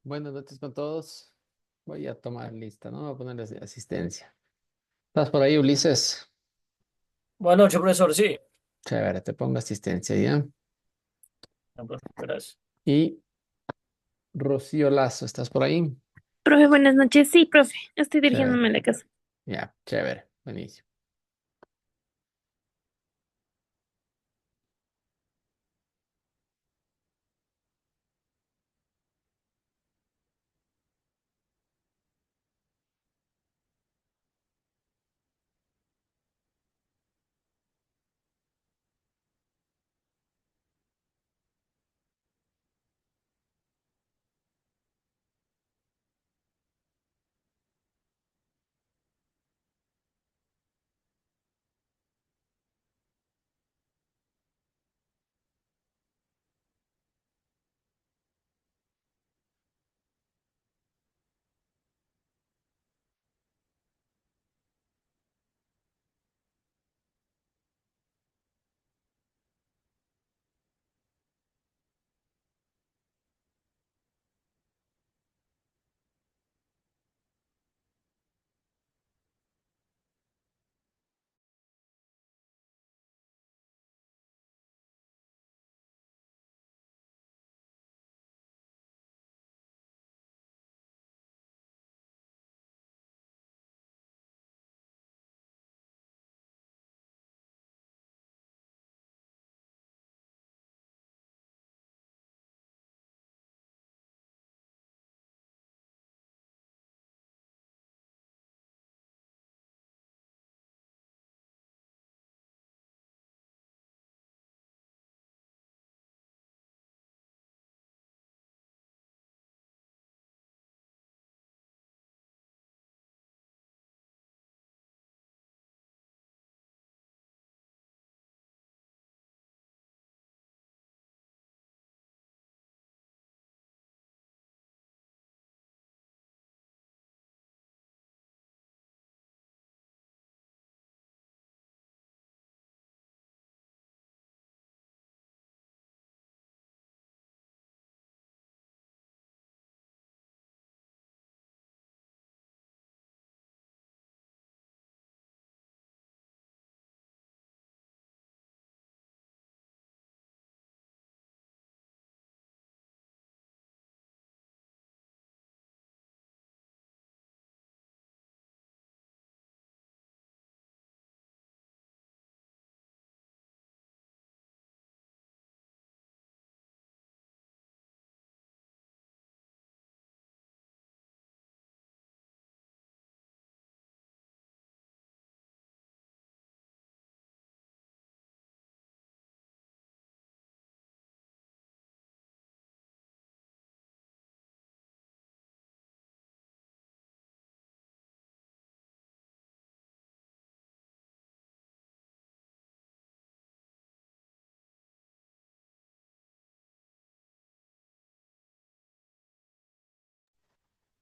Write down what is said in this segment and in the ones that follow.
Buenas noches con todos. Voy a tomar lista, ¿no? Voy a ponerles de asistencia. ¿Estás por ahí, Ulises? Buenas noches, profesor. Sí. Chévere, te pongo asistencia ya. No, profe, gracias. Y Rocío Lazo, ¿estás por ahí? Profe, buenas noches. Sí, profe, estoy dirigiéndome a Chévere, la casa. ya, chévere, buenísimo.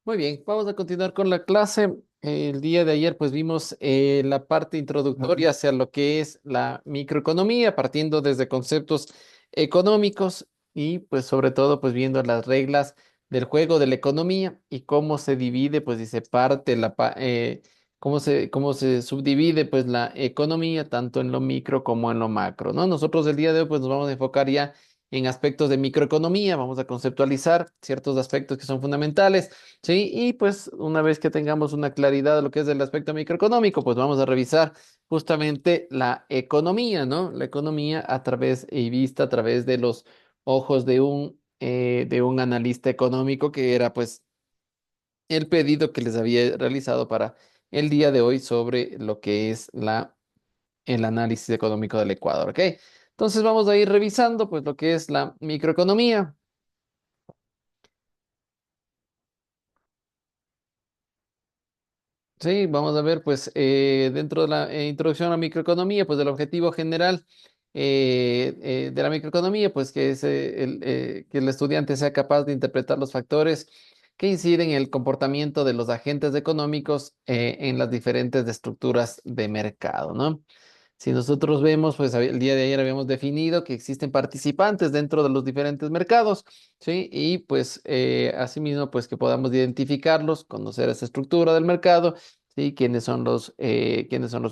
Muy bien, vamos a continuar con la clase. El día de ayer pues vimos la parte introductoria hacia lo que es la microeconomía, partiendo desde conceptos económicos y pues sobre todo pues viendo las reglas del juego de la economía y cómo se divide, pues dice parte cómo se subdivide pues la economía tanto en lo micro como en lo macro, ¿no? Nosotros el día de hoy pues nos vamos a enfocar ya en aspectos de microeconomía, vamos a conceptualizar ciertos aspectos que son fundamentales. Sí, y pues una vez que tengamos una claridad de lo que es el aspecto microeconómico, pues vamos a revisar justamente la economía, ¿no? La economía a través y vista a través de los ojos de un analista económico que era pues el pedido que les había realizado para el día de hoy sobre lo que es el análisis económico del Ecuador, ¿ok? Entonces vamos a ir revisando pues lo que es la microeconomía. Sí, vamos a ver, pues dentro de la introducción a la microeconomía, pues el objetivo general de la microeconomía, pues que es que el estudiante sea capaz de interpretar los factores que inciden en el comportamiento de los agentes económicos en las diferentes estructuras de mercado, ¿no? Si nosotros vemos, pues el día de ayer habíamos definido que existen participantes dentro de los diferentes mercados, ¿sí? Y pues asimismo, pues que podamos identificarlos, conocer esa estructura del mercado, ¿sí? Quiénes son los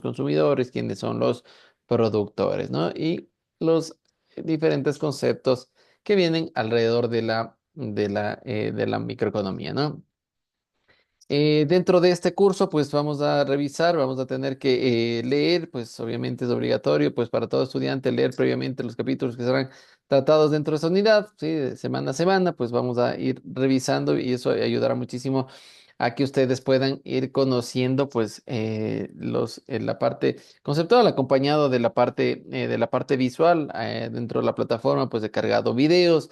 consumidores, quiénes son los productores, ¿no? Y los diferentes conceptos que vienen alrededor de la microeconomía, ¿no? Dentro de este curso, pues vamos a revisar, vamos a tener que leer, pues obviamente es obligatorio, pues para todo estudiante leer previamente los capítulos que serán tratados dentro de esa unidad, ¿sí? De semana a semana, pues vamos a ir revisando y eso ayudará muchísimo a que ustedes puedan ir conociendo, pues, la parte conceptual acompañado de la parte visual dentro de la plataforma, pues, de cargado videos.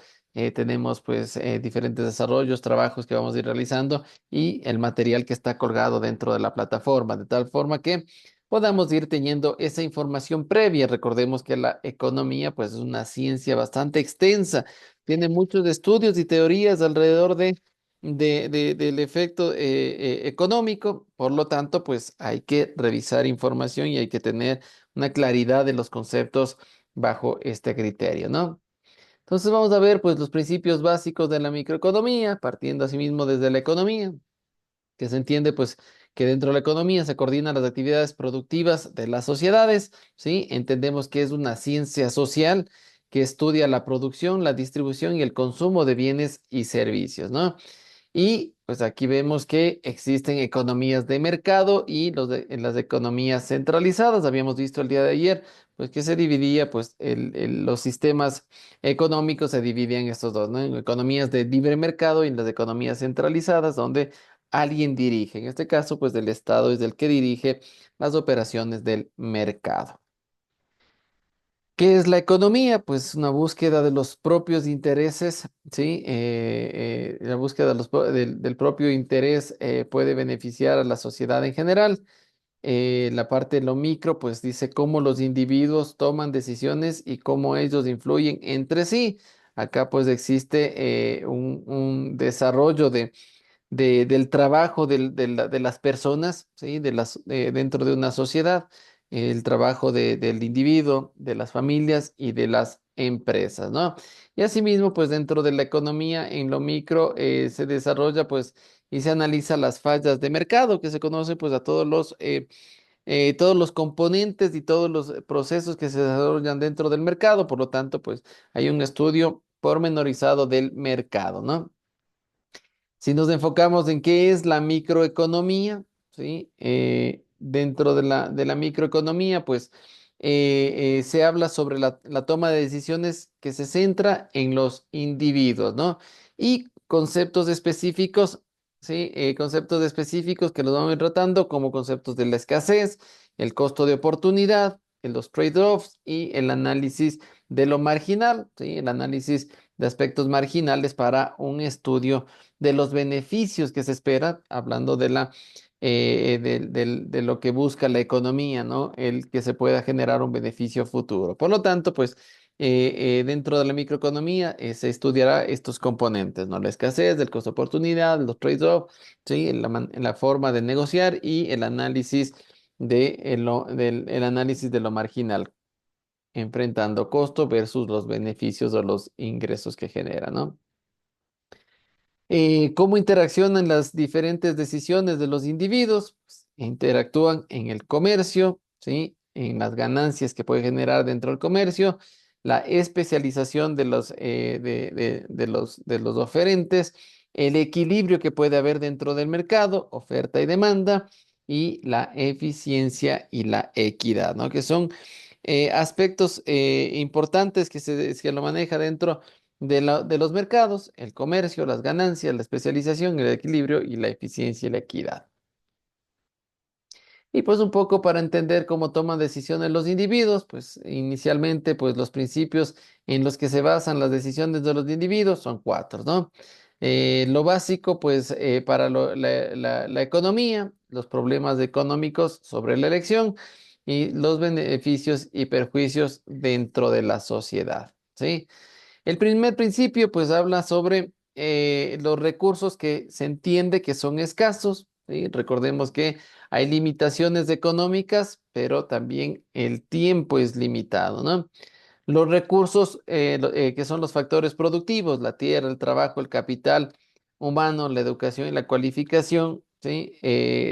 Tenemos, pues, diferentes desarrollos, trabajos que vamos a ir realizando y el material que está colgado dentro de la plataforma, de tal forma que podamos ir teniendo esa información previa. Recordemos que la economía, pues, es una ciencia bastante extensa, tiene muchos estudios y teorías alrededor del efecto económico, por lo tanto, pues, hay que revisar información y hay que tener una claridad de los conceptos bajo este criterio, ¿no? Entonces vamos a ver pues los principios básicos de la microeconomía, partiendo asimismo desde la economía que se entiende pues que dentro de la economía se coordinan las actividades productivas de las sociedades, ¿sí? Entendemos que es una ciencia social que estudia la producción, la distribución y el consumo de bienes y servicios, ¿no? Y pues aquí vemos que existen economías de mercado y en las economías centralizadas. Habíamos visto el día de ayer, pues que se dividía, pues los sistemas económicos se dividían en estos dos, ¿no? En economías de libre mercado y en las economías centralizadas, donde alguien dirige. En este caso, pues el Estado es el que dirige las operaciones del mercado. ¿Qué es la economía? Pues una búsqueda de los propios intereses, ¿sí? La búsqueda del propio interés puede beneficiar a la sociedad en general. La parte de lo micro, pues dice cómo los individuos toman decisiones y cómo ellos influyen entre sí. Acá pues existe un desarrollo del trabajo de las personas, ¿sí? Dentro de una sociedad, el trabajo del individuo, de las familias y de las empresas, ¿no? Y asimismo, pues dentro de la economía, en lo micro, se desarrolla, pues, y se analiza las fallas de mercado, que se conoce, pues, a todos los componentes y todos los procesos que se desarrollan dentro del mercado. Por lo tanto, pues, hay un estudio pormenorizado del mercado, ¿no? Si nos enfocamos en qué es la microeconomía, ¿sí? Dentro de la microeconomía, pues se habla sobre la toma de decisiones que se centra en los individuos, ¿no? Y conceptos específicos, ¿sí? Conceptos específicos que los vamos a ir tratando como conceptos de la escasez, el costo de oportunidad, los trade-offs y el análisis de lo marginal, ¿sí? El análisis de aspectos marginales para un estudio de los beneficios que se espera, hablando de lo que busca la economía, ¿no? El que se pueda generar un beneficio futuro. Por lo tanto, pues dentro de la microeconomía se estudiará estos componentes, ¿no? La escasez, el costo de oportunidad, los trade-offs, ¿sí? La forma de negociar y el análisis el análisis de lo marginal, enfrentando costo versus los beneficios o los ingresos que genera, ¿no? ¿Cómo interaccionan las diferentes decisiones de los individuos? Pues, interactúan en el comercio, ¿sí? En las ganancias que puede generar dentro del comercio, la especialización de los oferentes, el equilibrio que puede haber dentro del mercado, oferta y demanda, y la eficiencia y la equidad, ¿no? Que son aspectos importantes que lo maneja dentro de los mercados, el comercio, las ganancias, la especialización, el equilibrio y la eficiencia y la equidad. Y pues un poco para entender cómo toman decisiones los individuos, pues inicialmente pues los principios en los que se basan las decisiones de los individuos son cuatro, ¿no? Lo básico pues para la economía, los problemas económicos sobre la elección y los beneficios y perjuicios dentro de la sociedad, ¿sí? El primer principio pues habla sobre los recursos que se entiende que son escasos, ¿sí? Recordemos que hay limitaciones económicas, pero también el tiempo es limitado, ¿no? Los recursos que son los factores productivos, la tierra, el trabajo, el capital humano, la educación y la cualificación, ¿sí?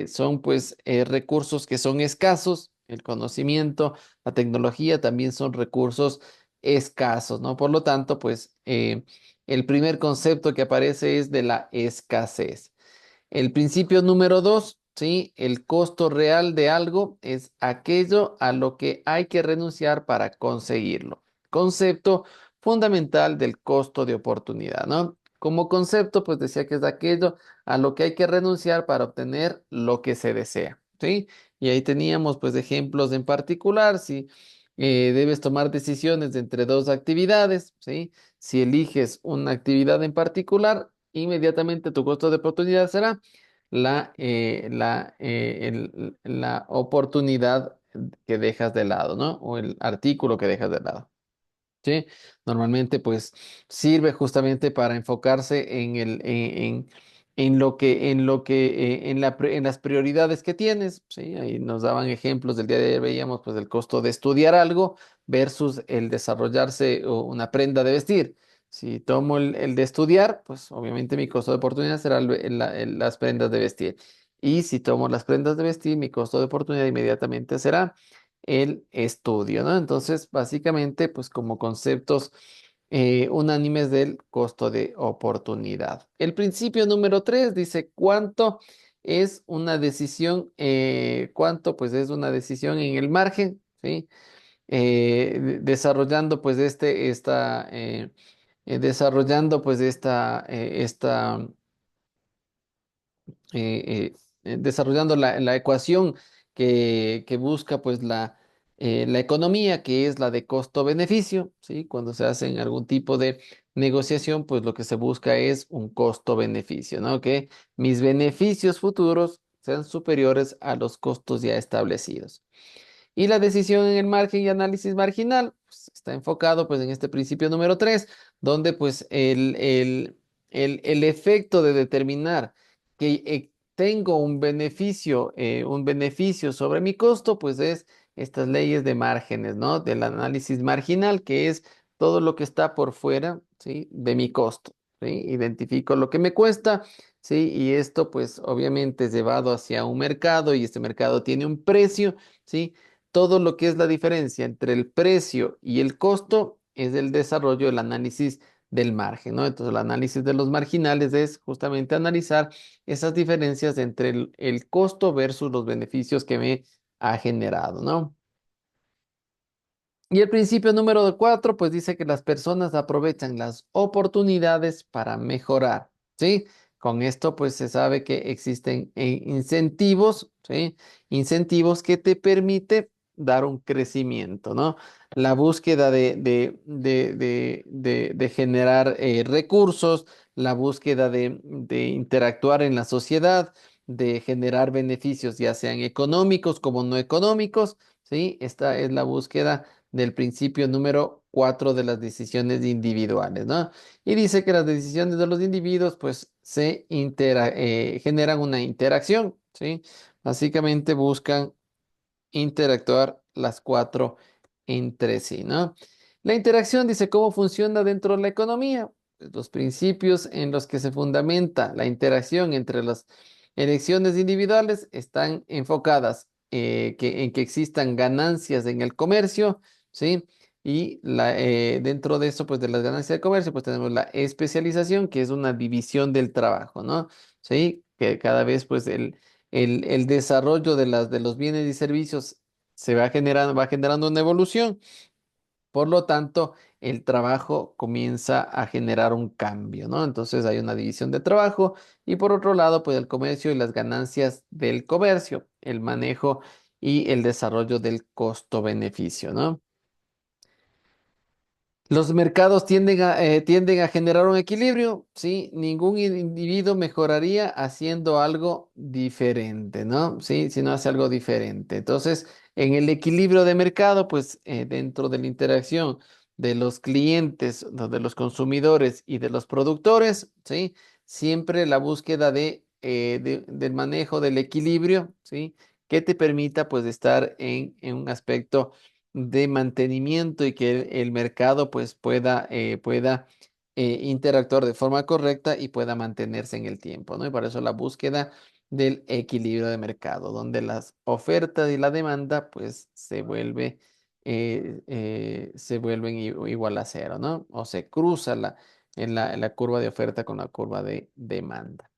Son pues recursos que son escasos, el conocimiento, la tecnología también son recursos escasos, ¿no? Por lo tanto, pues el primer concepto que aparece es de la escasez. El principio número dos, ¿sí? El costo real de algo es aquello a lo que hay que renunciar para conseguirlo. Concepto fundamental del costo de oportunidad, ¿no? Como concepto, pues decía que es aquello a lo que hay que renunciar para obtener lo que se desea, ¿sí? Y ahí teníamos pues ejemplos en particular, si debes tomar decisiones entre dos actividades, ¿sí? Si eliges una actividad en particular, inmediatamente tu costo de oportunidad será la oportunidad que dejas de lado, ¿no? O el artículo que dejas de lado. ¿Sí? Normalmente pues sirve justamente para enfocarse en las prioridades que tienes, ¿sí? Ahí nos daban ejemplos del día de ayer, veíamos pues el costo de estudiar algo versus el desarrollarse una prenda de vestir. Si tomo el de estudiar, pues obviamente mi costo de oportunidad será las prendas de vestir. Y si tomo las prendas de vestir, mi costo de oportunidad inmediatamente será el estudio, ¿no? Entonces, básicamente, pues como conceptos unánimes del costo de oportunidad. El principio número 3 dice cuánto es una decisión, cuánto pues es una decisión en el margen, ¿sí? Desarrollando pues desarrollando pues desarrollando la ecuación que busca pues la economía, que es la de costo-beneficio, ¿sí? Cuando se hace en algún tipo de negociación, pues lo que se busca es un costo-beneficio, ¿no? Que mis beneficios futuros sean superiores a los costos ya establecidos. Y la decisión en el margen y análisis marginal pues, está enfocado pues en este principio número 3 donde pues el efecto de determinar que tengo un beneficio sobre mi costo, pues es estas leyes de márgenes, ¿no? Del análisis marginal, que es todo lo que está por fuera, ¿sí? De mi costo, ¿sí? Identifico lo que me cuesta, ¿sí? Y esto pues obviamente es llevado hacia un mercado y este mercado tiene un precio, ¿sí? Todo lo que es la diferencia entre el precio y el costo es el desarrollo del análisis del margen, ¿no? Entonces, el análisis de los marginales es justamente analizar esas diferencias entre el costo versus los beneficios que me ha generado, ¿no? Y el principio número 4, pues dice que las personas aprovechan las oportunidades para mejorar, ¿sí? Con esto, pues se sabe que existen incentivos, ¿sí? Incentivos que te permite dar un crecimiento, ¿no? La búsqueda de generar recursos, la búsqueda de interactuar en la sociedad, de generar beneficios, ya sean económicos como no económicos, ¿sí? Esta es la búsqueda del principio número 4 de las decisiones individuales, ¿no? Y dice que las decisiones de los individuos, pues, generan una interacción, ¿sí? Básicamente buscan interactuar las cuatro entre sí, ¿no? La interacción dice cómo funciona dentro de la economía. Pues, los principios en los que se fundamenta la interacción entre las elecciones individuales están enfocadas en que existan ganancias en el comercio, ¿sí? Y dentro de eso, pues de las ganancias del comercio, pues tenemos la especialización, que es una división del trabajo, ¿no? Sí, que cada vez, pues el desarrollo de los bienes y servicios va generando una evolución. Por lo tanto, el trabajo comienza a generar un cambio, ¿no? Entonces hay una división de trabajo y por otro lado, pues el comercio y las ganancias del comercio, el manejo y el desarrollo del costo-beneficio, ¿no? Los mercados tienden a generar un equilibrio, ¿sí? Ningún individuo mejoraría haciendo algo diferente, ¿no? Sí, si no hace algo diferente. Entonces, en el equilibrio de mercado, pues dentro de la interacción de los clientes, de los consumidores y de los productores, ¿sí? Siempre la búsqueda de del manejo del equilibrio, ¿sí? Que te permita pues estar en un aspecto de mantenimiento y que el mercado pues pueda interactuar de forma correcta y pueda mantenerse en el tiempo, ¿no? Y para eso la búsqueda del equilibrio de mercado, donde las ofertas y la demanda pues se vuelven igual a cero, ¿no? O se cruza en la curva de oferta con la curva de demanda.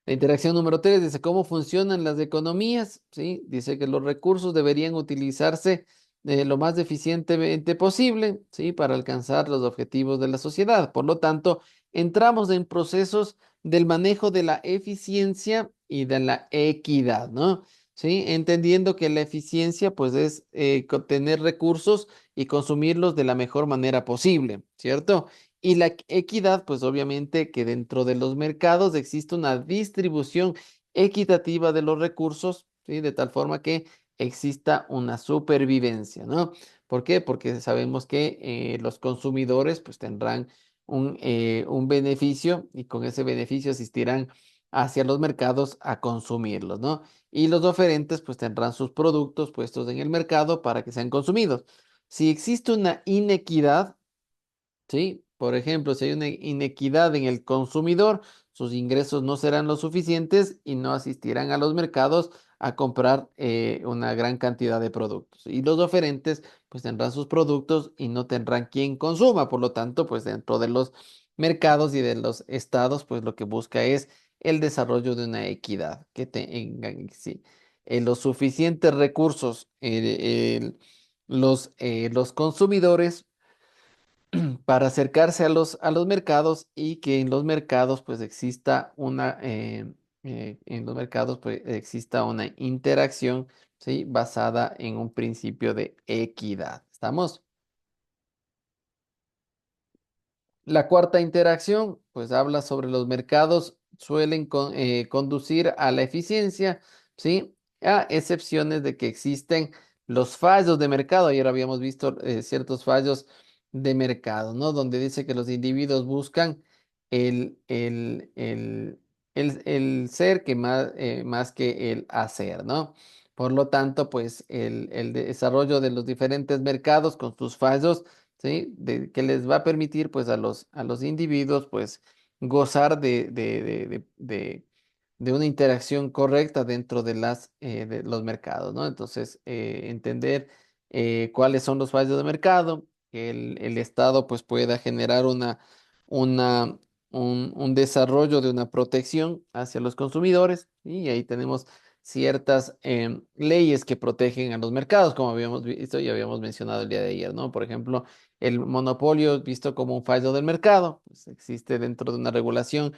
La interacción número 3 dice cómo funcionan las economías, ¿sí? Dice que los recursos deberían utilizarse lo más eficientemente posible, ¿sí? Para alcanzar los objetivos de la sociedad. Por lo tanto, entramos en procesos del manejo de la eficiencia y de la equidad, ¿no? ¿Sí? Entendiendo que la eficiencia, pues, es tener recursos y consumirlos de la mejor manera posible, ¿cierto? Y la equidad, pues obviamente que dentro de los mercados existe una distribución equitativa de los recursos, ¿sí? De tal forma que exista una supervivencia, ¿no? ¿Por qué? Porque sabemos que los consumidores pues tendrán un beneficio y con ese beneficio asistirán hacia los mercados a consumirlos, ¿no? Y los oferentes pues tendrán sus productos puestos en el mercado para que sean consumidos. Si existe una inequidad, ¿sí? Por ejemplo, si hay una inequidad en el consumidor, sus ingresos no serán lo suficientes y no asistirán a los mercados a comprar una gran cantidad de productos. Y los oferentes, pues tendrán sus productos y no tendrán quien consuma. Por lo tanto, pues dentro de los mercados y de los estados, pues lo que busca es el desarrollo de una equidad, que tengan sí, los suficientes recursos, los consumidores para acercarse a los mercados y que en los mercados pues exista una interacción, ¿sí? Basada en un principio de equidad. ¿Estamos? La cuarta interacción, pues habla sobre los mercados suelen conducir a la eficiencia, ¿sí? A excepciones de que existen los fallos de mercado. Ayer habíamos visto ciertos fallos de mercado, ¿no? Donde dice que los individuos buscan el, el, el, el ser que más que el hacer, ¿no? Por lo tanto, pues el desarrollo de los diferentes mercados con sus fallos, ¿sí? Que les va a permitir pues a los individuos pues gozar de una interacción correcta dentro de los mercados, ¿no? Entonces, entender cuáles son los fallos de mercado, que el Estado pues pueda generar una, un desarrollo de una protección hacia los consumidores, ¿sí? Y ahí tenemos ciertas leyes que protegen a los mercados, como habíamos visto y habíamos mencionado el día de ayer, ¿no? Por ejemplo, el monopolio visto como un fallo del mercado, pues existe dentro de una regulación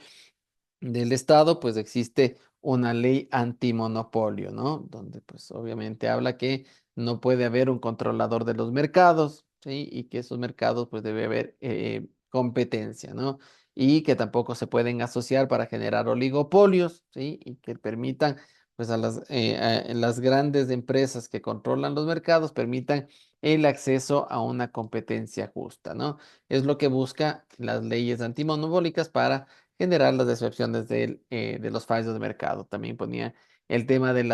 del Estado, pues existe una ley antimonopolio, ¿no? Donde pues obviamente habla que no puede haber un controlador de los mercados, ¿sí? Y que esos mercados pues debe haber competencia, ¿no? Y que tampoco se pueden asociar para generar oligopolios, ¿sí? Y que permitan pues a las grandes empresas que controlan los mercados, permitan el acceso a una competencia justa, ¿no? Es lo que busca las leyes antimonopólicas para generar las excepciones de los fallos de mercado. También ponía el tema de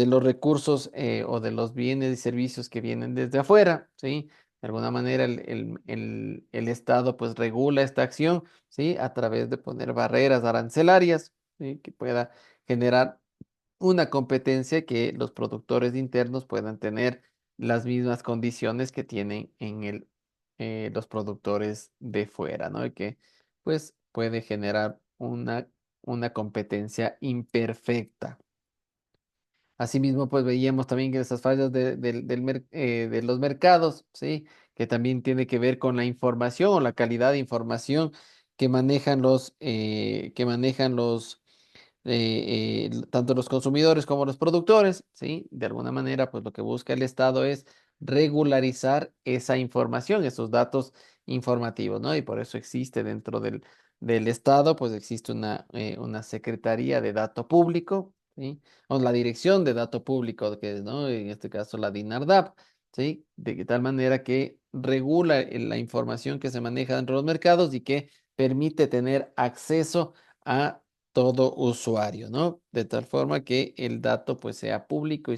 los recursos o de los bienes y servicios que vienen desde afuera, ¿sí? De alguna manera el Estado pues regula esta acción, ¿sí? A través de poner barreras arancelarias, ¿sí? Que pueda generar una competencia que los productores internos puedan tener las mismas condiciones que tienen los productores de fuera, ¿no? Y que pues puede generar una competencia imperfecta. Asimismo, pues veíamos también que esas fallas de los mercados, ¿sí? Que también tiene que ver con la información o la calidad de información que manejan los tanto los consumidores como los productores, ¿sí? De alguna manera, pues lo que busca el Estado es regularizar esa información, esos datos informativos, ¿no? Y por eso existe dentro del Estado, pues existe una Secretaría de Dato Público, ¿sí? O la Dirección de Dato Público, que es, ¿no? En este caso la DINARDAP, ¿sí? De tal manera que regula la información que se maneja dentro de los mercados y que permite tener acceso a todo usuario, ¿no? De tal forma que el dato pues sea público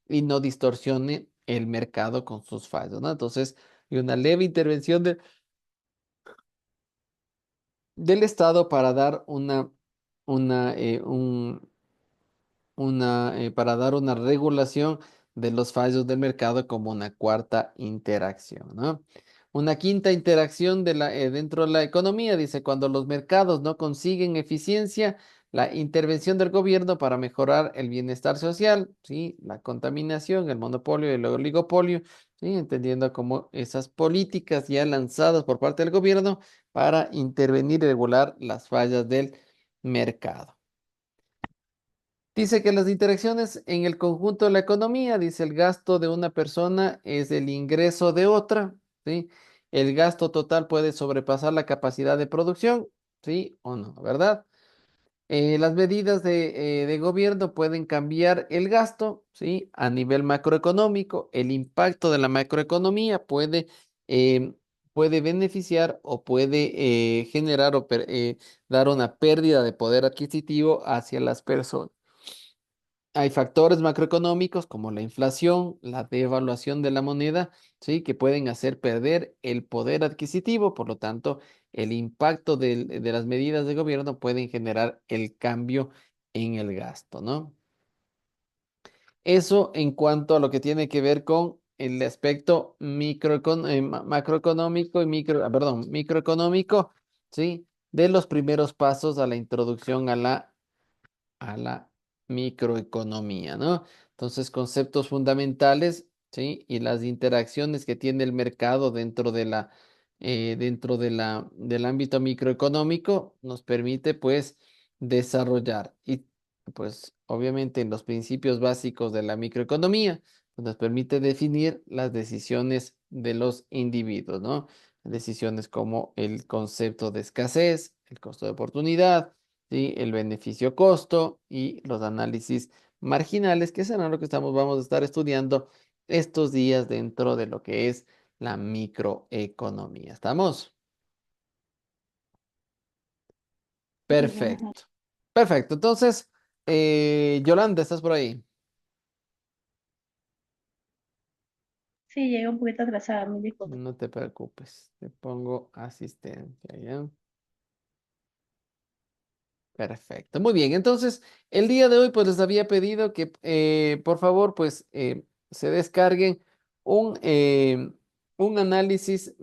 y no distorsione el mercado con sus fallos, ¿no? Entonces, hay una leve intervención del Estado para dar una, para dar una regulación de los fallos del mercado como una cuarta interacción, ¿no? Una quinta interacción dentro de la economía, dice, cuando los mercados no consiguen eficiencia, la intervención del gobierno para mejorar el bienestar social, ¿sí? La contaminación, el monopolio y el oligopolio, ¿sí? Entendiendo como esas políticas ya lanzadas por parte del gobierno para intervenir y regular las fallas del mercado. Dice que las interacciones en el conjunto de la economía, dice el gasto de una persona es el ingreso de otra, ¿sí? El gasto total puede sobrepasar la capacidad de producción, ¿sí o no? ¿Verdad? Las medidas de gobierno pueden cambiar el gasto, ¿sí? A nivel macroeconómico, el impacto de la macroeconomía eh, puede beneficiar o puede generar o dar una pérdida de poder adquisitivo hacia las personas. Hay factores macroeconómicos como la inflación, la devaluación de la moneda, ¿sí? Que pueden hacer perder el poder adquisitivo. Por lo tanto, el impacto de las medidas de gobierno pueden generar el cambio en el gasto, ¿no? Eso en cuanto a lo que tiene que ver con el aspecto macroeconómico y microeconómico, ¿sí? De los primeros pasos a la introducción a la microeconomía, ¿no? Entonces, conceptos fundamentales, ¿sí? Y las interacciones que tiene el mercado del ámbito microeconómico nos permite, pues, desarrollar y, pues, obviamente en los principios básicos de la microeconomía, pues, nos permite definir las decisiones de los individuos, ¿no? Decisiones como el concepto de escasez, el costo de oportunidad, ¿sí? El beneficio-costo y los análisis marginales, que serán lo que vamos a estar estudiando estos días dentro de lo que es la microeconomía. ¿Estamos? Perfecto. Perfecto. Entonces, Yolanda, ¿estás por ahí? Sí, llegué un poquito atrasada, me disculpe. No te preocupes. Te pongo asistencia, ¿ya? Perfecto, muy bien. Entonces, el día de hoy, pues les había pedido que, por favor, pues se descarguen un, eh, un análisis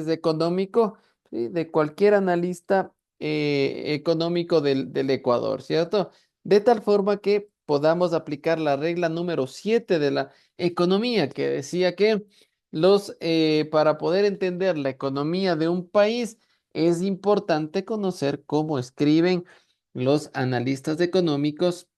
económico, ¿sí? De cualquier analista económico del Ecuador, ¿cierto? De tal forma que podamos aplicar la regla número 7 de la economía, que decía que para poder entender la economía de un país, es importante conocer cómo escriben los analistas económicos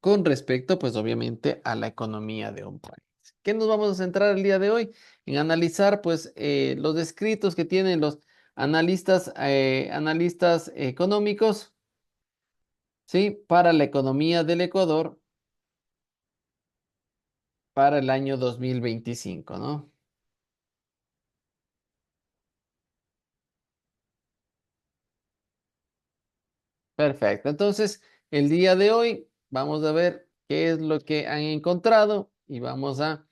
con respecto, pues obviamente, a la economía de un país. ¿Qué nos vamos a centrar el día de hoy? En analizar, pues, los escritos que tienen los analistas económicos, ¿sí? Para la economía del Ecuador para el año 2025, ¿no? Perfecto. Entonces, el día de hoy vamos a ver qué es lo que han encontrado y vamos a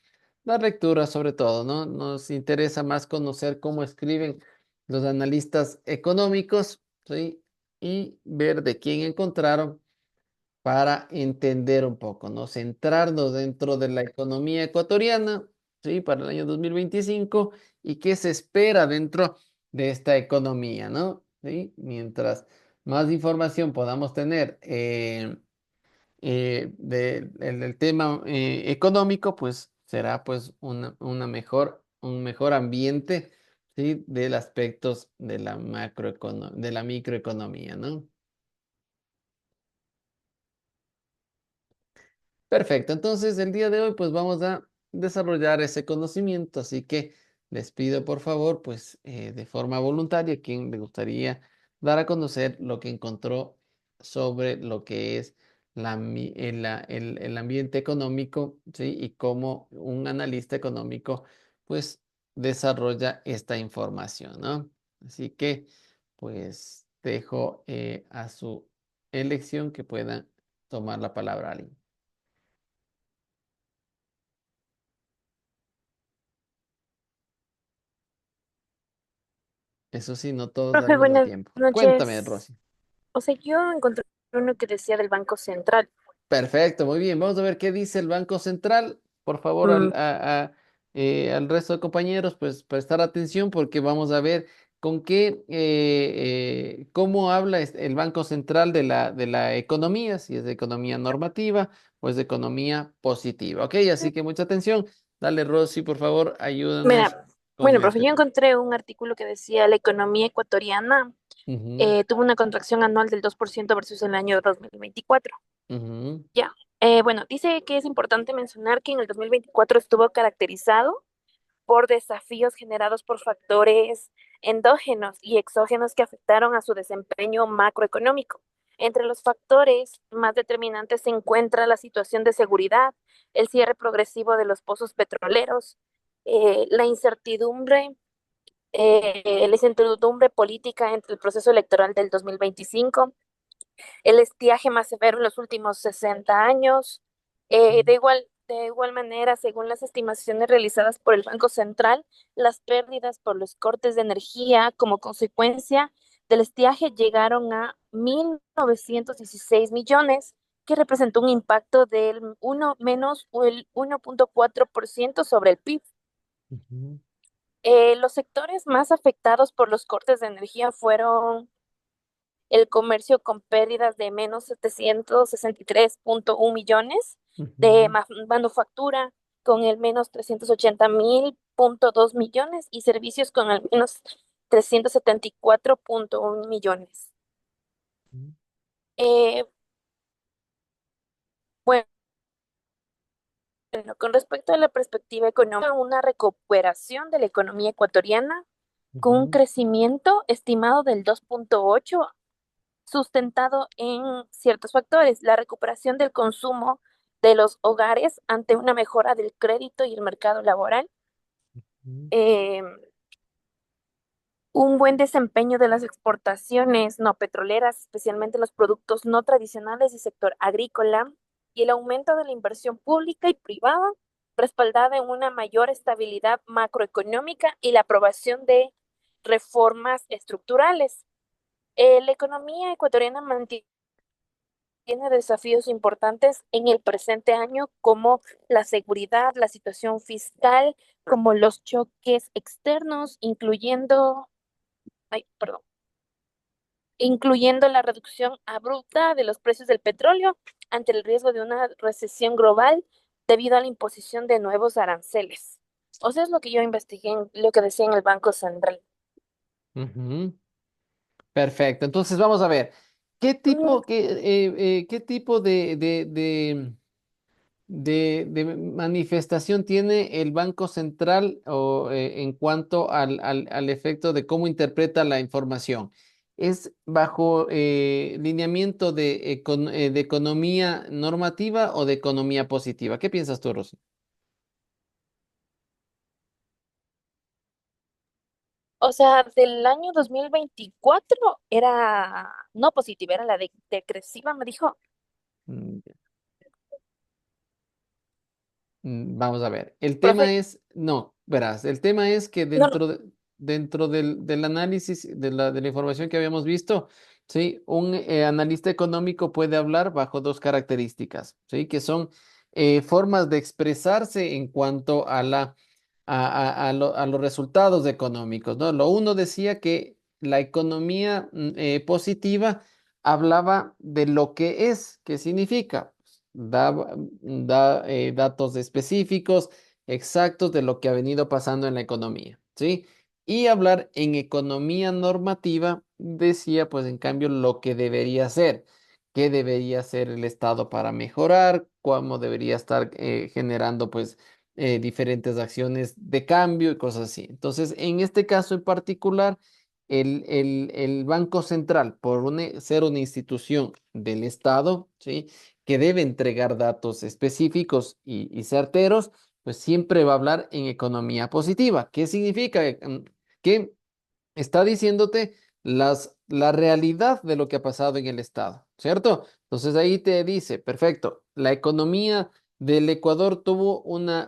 dar lectura sobre todo, ¿no? Nos interesa más conocer cómo escriben los analistas económicos, ¿sí? Y ver de quién encontraron para entender un poco, ¿no? Centrarnos dentro de la economía ecuatoriana, ¿sí? Para el año 2025 y qué se espera dentro de esta economía, ¿no? ¿Sí? Mientras más información podamos tener del tema económico, pues será pues un mejor ambiente, ¿sí? Del aspectos de de la microeconomía, ¿no? Perfecto, entonces el día de hoy pues vamos a desarrollar ese conocimiento, así que les pido por favor pues de forma voluntaria quien le gustaría dar a conocer lo que encontró sobre lo que es el ambiente económico, ¿sí? Y cómo un analista económico pues desarrolla esta información, ¿no? Así que, pues, dejo a su elección que puedan tomar la palabra alguien. Eso sí, no todos al Profe, mismo buenas tiempo. Cuéntame, noches. Rosy. O sea, yo encontré uno que decía del Banco Central. Perfecto, muy bien. Vamos a ver qué dice el Banco Central. Por favor, Mm, al resto de compañeros, pues prestar atención porque vamos a ver con cómo habla el Banco Central de la economía, si es de economía normativa o es de economía positiva. Ok, así que mucha atención. Dale, Rosy, por favor, ayúdanos Mira, con bueno, profe, este yo tema. encontré un artículo que decía la economía ecuatoriana Ujú, tuvo una contracción anual del 2% versus el año 2024. ujú, Ya. Bueno, dice que es importante mencionar que en el 2024 estuvo caracterizado por desafíos generados por factores endógenos y exógenos que afectaron a su desempeño macroeconómico. Entre los factores más determinantes se encuentra la situación de seguridad, el cierre progresivo de los pozos petroleros, la incertidumbre política entre el proceso electoral del 2025, el estiaje más severo en los últimos 60 años. De igual manera, según las estimaciones realizadas por el Banco Central, las pérdidas por los cortes de energía como consecuencia del estiaje llegaron a 1.916 millones, que representó un impacto del 1 menos el 1,4% sobre el PIB. ujú, Los sectores más afectados por los cortes de energía fueron el comercio con pérdidas de menos 763,1 millones, de ujú, manufactura con el menos 380,000,2 millones y servicios con al menos 374,1 millones. ujú, Eh, bueno, con respecto a la perspectiva económica, una recuperación de la economía ecuatoriana con un ujú, crecimiento estimado del 2,8 sustentado en ciertos factores, la recuperación del consumo de los hogares ante una mejora del crédito y el mercado laboral, ujú. eh, un buen desempeño de las exportaciones no petroleras, especialmente los productos no tradicionales y sector agrícola, y el aumento de la inversión pública y privada, respaldada en una mayor estabilidad macroeconómica y la aprobación de reformas estructurales. La economía ecuatoriana mantiene tiene desafíos importantes en el presente año, como la seguridad, la situación fiscal, como los choques externos, perdón, incluyendo la reducción abrupta de los precios del petróleo ante el riesgo de una recesión global debido a la imposición de nuevos aranceles. O sea, es lo que yo investigué, lo que decía en el Banco Central. Ujú. Perfecto. Entonces vamos a ver, Mm, qué tipo de manifestación tiene el Banco Central en cuanto al efecto de cómo interpreta la información? ¿Es bajo lineamiento de economía normativa o de economía positiva? ¿Qué piensas tú, Rosy? O sea, del año 2024 era no positiva, era la decresiva, me dijo. Mm, Vamos a ver, el tema Profe, es, no, verás, el tema es que no, no, dentro del análisis de la información que habíamos visto, ¿sí? Un analista económico puede hablar bajo dos características, ¿sí? Que son formas de expresarse en cuanto a los resultados económicos, ¿no? Lo uno decía que la economía positiva hablaba de lo que es, qué significa. Da datos específicos, exactos de lo que ha venido pasando en la economía, ¿sí? Y hablar en economía normativa decía, pues en cambio, lo que debería ser, qué debería hacer el Estado para mejorar, cómo debería estar generando, pues, diferentes acciones de cambio y cosas así. Entonces, en este caso en particular, el Banco Central, ser una institución del Estado, ¿sí? Que debe entregar datos específicos y certeros, pues siempre va a hablar en economía positiva. ¿Qué significa? Que está diciéndote la realidad de lo que ha pasado en el Estado, ¿cierto? Entonces ahí te dice, perfecto, la economía del Ecuador tuvo una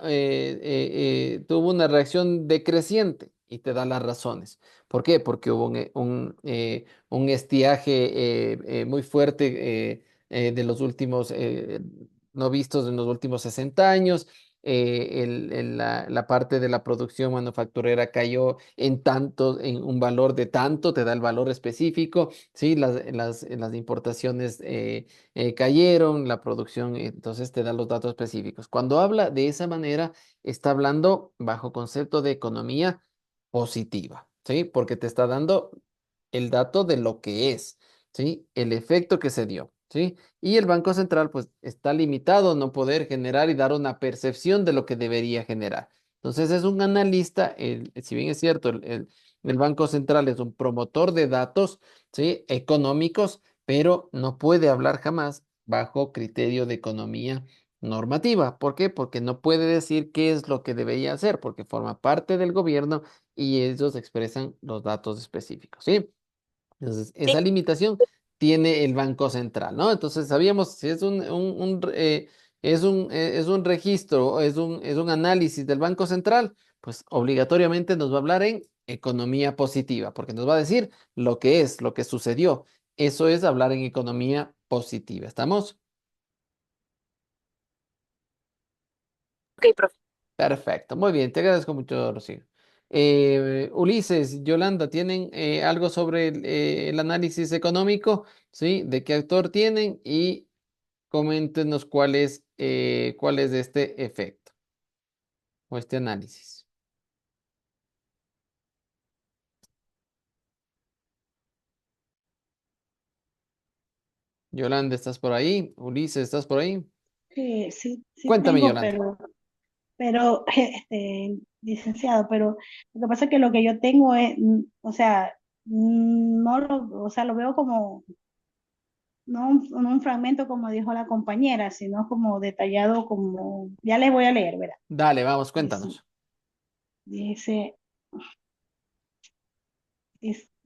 reacción decreciente y te da las razones. ¿Por qué? Porque hubo un estiaje muy fuerte de los últimos, no vistos en los últimos 60 años. La parte de la producción manufacturera cayó en un valor de tanto, te da el valor específico, ¿sí? Las importaciones cayeron, la producción, entonces te da los datos específicos. Cuando habla de esa manera, está hablando bajo concepto de economía positiva, ¿sí? Porque te está dando el dato de lo que es, ¿sí? El efecto que se dio, ¿sí? Y el Banco Central, pues, está limitado a no poder generar y dar una percepción de lo que debería generar. Entonces, es un analista, si bien es cierto, el Banco Central es un promotor de datos, ¿sí? Económicos, pero no puede hablar jamás bajo criterio de economía normativa. ¿Por qué? Porque no puede decir qué es lo que debería hacer, porque forma parte del gobierno y ellos expresan los datos específicos, ¿sí? Entonces, Sí, esa limitación tiene el Banco Central, ¿no? Entonces, sabíamos si es es un registro, es un análisis del Banco Central, pues obligatoriamente nos va a hablar en economía positiva, porque nos va a decir lo que es, lo que sucedió. Eso es hablar en economía positiva. ¿Estamos? ok, profe. Perfecto, muy bien, te agradezco mucho, Rocío. Ulises, Yolanda, ¿tienen algo sobre el análisis económico? ¿Sí? ¿De qué actor tienen? Y coméntenos cuál es este efecto o este análisis. Yolanda, ¿estás por ahí? Ulises, ¿estás por ahí? Sí, sí Cuéntame, tengo, Yolanda. licenciado, pero lo que pasa es que lo que yo tengo es, o sea, no lo, o sea, lo veo como, no un fragmento como dijo la compañera, sino como detallado como, ya les voy a leer, ¿verdad? Dale, vamos, Dice, cuéntanos. dice,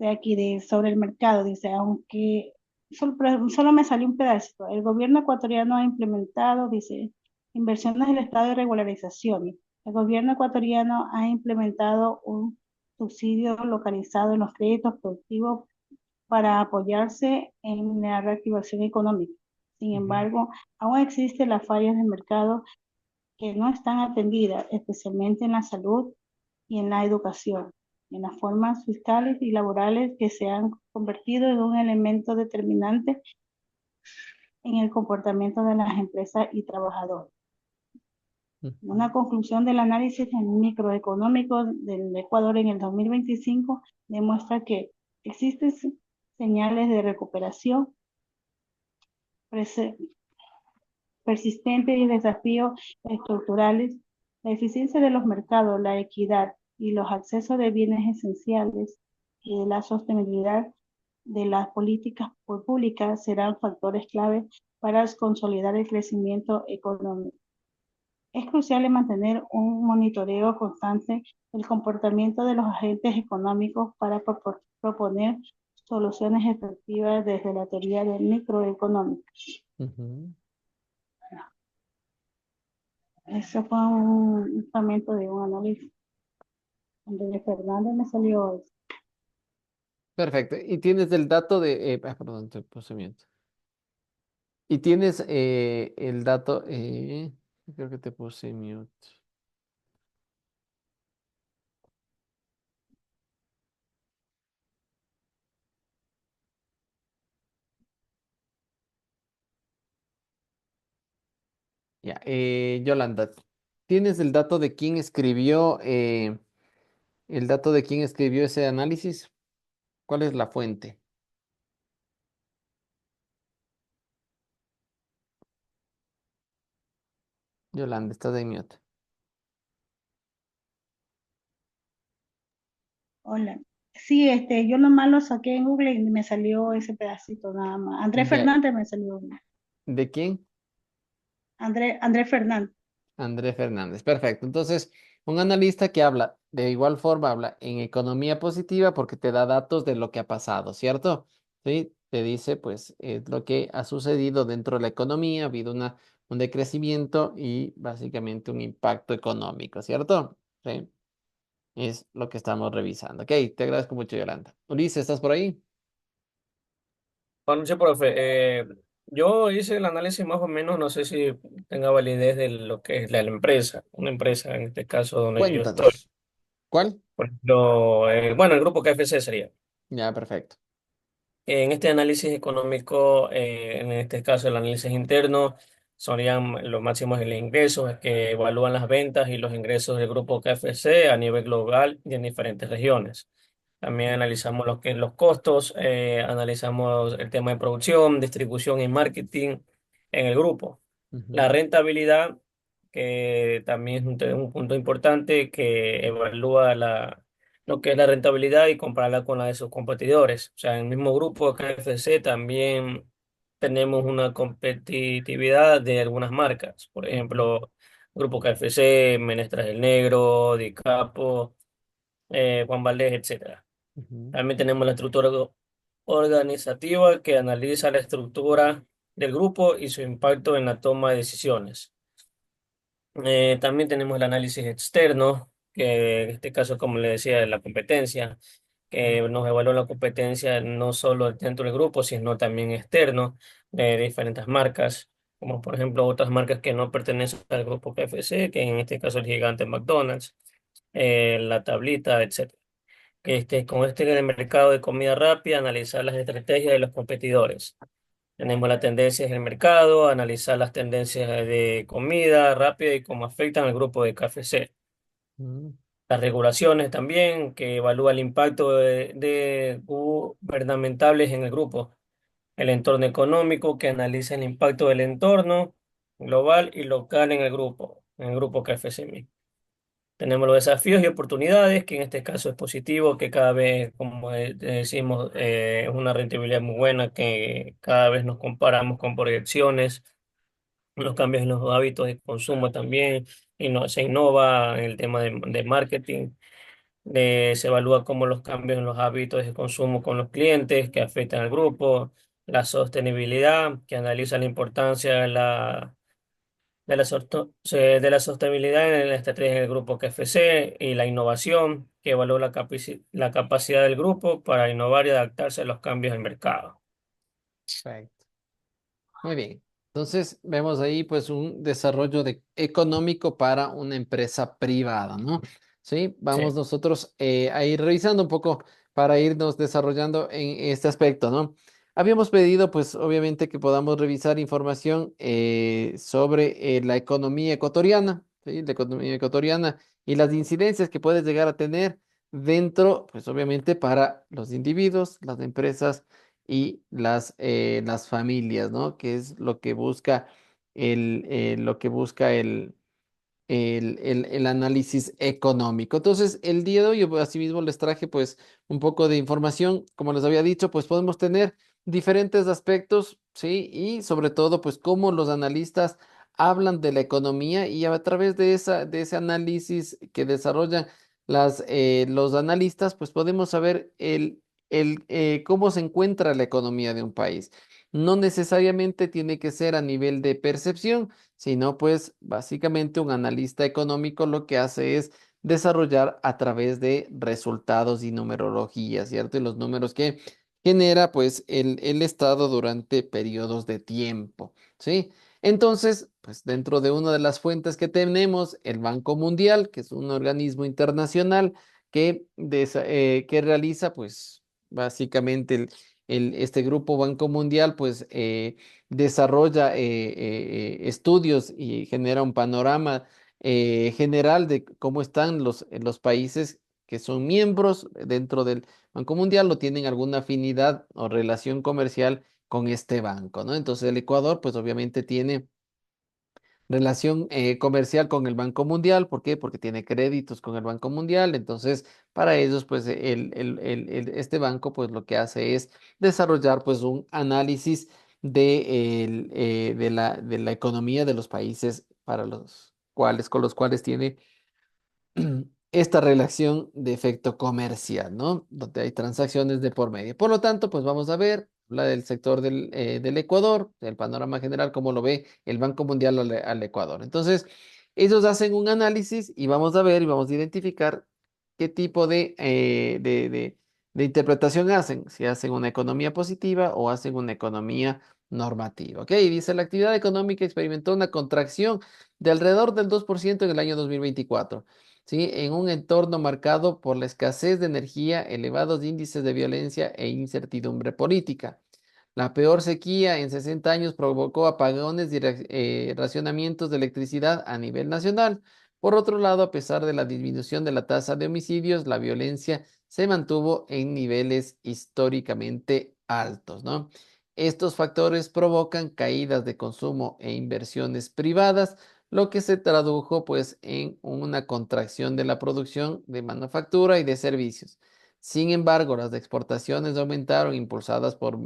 aquí sobre el mercado, dice, aunque solo me salió un pedacito, el gobierno ecuatoriano ha implementado, dice, inversiones del estado de regularización. El gobierno ecuatoriano ha implementado un subsidio localizado en los créditos productivos para apoyarse en la reactivación económica. Sin Ujú, embargo, aún existen las fallas del mercado que no están atendidas, especialmente en la salud y en la educación, en las formas fiscales y laborales que se han convertido en un elemento determinante en el comportamiento de las empresas y trabajadores. Una ujú, conclusión del análisis microeconómico del Ecuador en el 2025 demuestra que existen señales de recuperación persistentes y desafíos estructurales. La eficiencia de los mercados, la equidad y los accesos de bienes esenciales y de la sostenibilidad de las políticas públicas serán factores clave para consolidar el crecimiento económico. Es crucial mantener un monitoreo constante del comportamiento de los agentes económicos para proponer soluciones efectivas desde la teoría del microeconómico. ujú. Eso fue un fragmento de un análisis. Andrés Fernández me salió eso. Perfecto. Y tienes el dato perdón, te puse mute. Y tienes el dato, creo que te puse mute. Ya, Yolanda, ¿tienes el dato de quién escribió el dato de quién escribió ese análisis? ¿Cuál es la fuente? Yolanda, estás en mute. Hola. Sí, yo nomás lo saqué en Google y me salió ese pedacito nada más. Andrés ¿De, Fernández me salió. de quién? Andrés Fernández. Andrés Fernández. Perfecto. Entonces, un analista que habla de igual forma habla en economía positiva porque te da datos de lo que ha pasado, ¿cierto? ¿Sí? Te dice, pues, lo que ha sucedido dentro de la economía, ha habido un decrecimiento y básicamente un impacto económico, ¿cierto? Sí, es lo que estamos revisando. Ok, te agradezco mucho, Yolanda. Ulises, ¿estás por ahí? Buenas noches, profe. Yo hice el análisis más o menos, no sé si tenga validez de lo que es la empresa, una empresa en este caso donde yo estoy. Cuéntanos. ¿Cuál? Por ejemplo, bueno, el grupo KFC sería. Ya, perfecto. En este análisis económico, en este caso el análisis interno, serían los máximos de los ingresos que evalúan las ventas y los ingresos del grupo KFC a nivel global y en diferentes regiones. También analizamos lo que es los costos, analizamos el tema de producción, distribución y marketing en el grupo. La Ujú, rentabilidad, que también es un punto importante que evalúa lo que es la rentabilidad y compararla con la de sus competidores. O sea, en el mismo grupo de KFC también tenemos una competitividad de algunas marcas. Por ujú, ejemplo, Grupo KFC, Menestras del Negro, Di Capo, Juan Valdez, etcétera. ujú, También tenemos la estructura organizativa que analiza la estructura del grupo y su impacto en la toma de decisiones. También tenemos el análisis externo, que en este caso, como le decía, de la competencia, que nos evalúa la competencia no solo dentro del grupo, sino también externo, de diferentes marcas, como por ejemplo otras marcas que no pertenecen al grupo KFC, que en este caso el gigante McDonald's, la tablita, etcétera. Con este del mercado de comida rápida, analizar las estrategias de los competidores. Tenemos las tendencias del mercado, analizar las tendencias de comida rápida y cómo afectan al grupo de KFC. ujú. Las regulaciones también, que evalúa el impacto de gubernamentales en el grupo. El entorno económico, que analiza el impacto del entorno global y local en el grupo KFC mismo. Tenemos los desafíos y oportunidades, que en este caso es positivo, que cada vez, como decimos, es una rentabilidad muy buena, que cada vez nos comparamos con proyecciones, los cambios en los hábitos de consumo también, y se innova en el tema de marketing, se evalúa cómo los cambios en los hábitos de consumo con los clientes que afectan al grupo, la sostenibilidad, que analiza la importancia de la sostenibilidad en la estrategia del grupo KFC y la innovación, que evalúa la capacidad del grupo para innovar y adaptarse a los cambios del mercado. Perfecto. Muy bien. Entonces vemos ahí pues un desarrollo económico para una empresa privada, ¿no? Sí, vamos Sí, nosotros a ir revisando un poco para irnos desarrollando en este aspecto, ¿no? Habíamos pedido pues obviamente que podamos revisar información sobre la economía ecuatoriana, ¿sí? La economía ecuatoriana y las incidencias que puede llegar a tener dentro, pues obviamente para los individuos, las empresas y las familias, ¿no? Que es lo que busca lo que busca el análisis económico. Entonces, el día de hoy, yo asimismo les traje pues un poco de información, como les había dicho, pues podemos tener diferentes aspectos, ¿sí? Y sobre todo, pues cómo los analistas hablan de la economía y a través de ese análisis que desarrollan los analistas, pues podemos saber cómo se encuentra la economía de un país. No necesariamente tiene que ser a nivel de percepción, sino pues básicamente un analista económico lo que hace es desarrollar a través de resultados y numerología, ¿cierto? Y los números que genera pues el Estado durante periodos de tiempo, ¿sí? Entonces, pues dentro de una de las fuentes que tenemos, el Banco Mundial, que es un organismo internacional que realiza pues básicamente este grupo Banco Mundial pues desarrolla estudios y genera un panorama general de cómo están los países que son miembros dentro del Banco Mundial o tienen alguna afinidad o relación comercial con este banco, ¿no? Entonces el Ecuador, pues obviamente tiene relación comercial con el Banco Mundial. ¿Por qué? Porque tiene créditos con el Banco Mundial. Entonces, para ellos, pues este banco, pues lo que hace es desarrollar, pues un análisis de la economía de los países para con los cuales tiene esta relación de efecto comercial, ¿no? Donde hay transacciones de por medio. Por lo tanto, pues vamos a ver la del sector del Ecuador, el panorama general, cómo lo ve el Banco Mundial al Ecuador. Entonces, ellos hacen un análisis y vamos a ver y vamos a identificar qué tipo de interpretación hacen, si hacen una economía positiva o hacen una economía normativa. Ok, dice la actividad económica experimentó una contracción de alrededor del 2% en el año 2024. ¿Sí? En un entorno marcado por la escasez de energía, elevados índices de violencia e incertidumbre política. La peor sequía en 60 años provocó apagones y racionamientos de electricidad a nivel nacional. Por otro lado, a pesar de la disminución de la tasa de homicidios, la violencia se mantuvo en niveles históricamente altos, ¿no? Estos factores provocan caídas de consumo e inversiones privadas, lo que se tradujo pues en una contracción de la producción de manufactura y de servicios. Sin embargo, las exportaciones aumentaron impulsadas por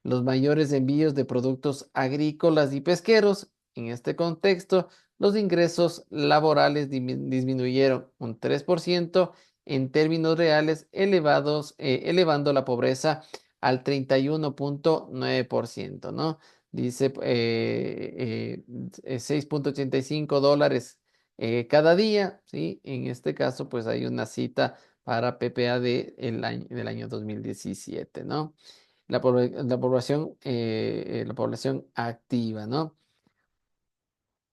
los mayores envíos de productos agrícolas y pesqueros. En este contexto, los ingresos laborales disminuyeron un 3% en términos reales, elevando la pobreza al 31.9%, ¿no? Dice 6.85 dólares cada día, ¿sí? En este caso, pues hay una cita para PPA del año 2017, ¿no? La población activa, ¿no?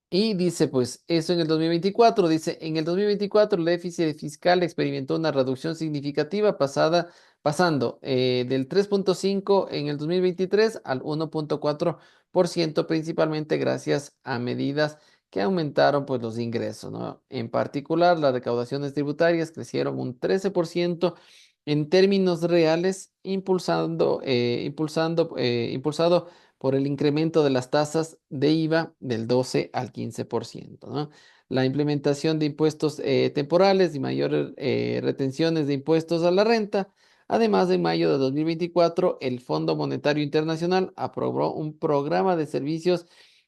Y dice, pues, eso en el 2024. Dice, en el 2024 el déficit fiscal experimentó una reducción significativa pasando del 3.5 en el 2023 al 1.4%, principalmente gracias a medidas que aumentaron pues, los ingresos, ¿no? En particular, las recaudaciones tributarias crecieron un 13% en términos reales, impulsado por el incremento de las tasas de IVA del 12 al 15%, ¿no? La implementación de impuestos temporales y mayores retenciones de impuestos a la renta. Además, en mayo de 2024, el Fondo Monetario Internacional aprobó un programa de servicios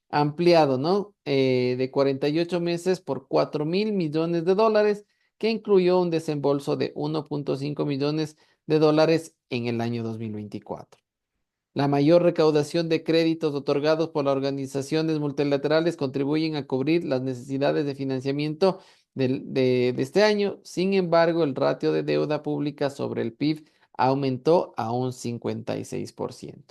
ampliado, ¿no? De 48 meses por 4.000 millones de dólares, que incluyó un desembolso de 1.5 millones de dólares en el año 2024. La mayor recaudación de créditos otorgados por las organizaciones multilaterales contribuyen a cubrir las necesidades de financiamiento de este año. Sin embargo, el ratio de deuda pública sobre el PIB aumentó a un 56%,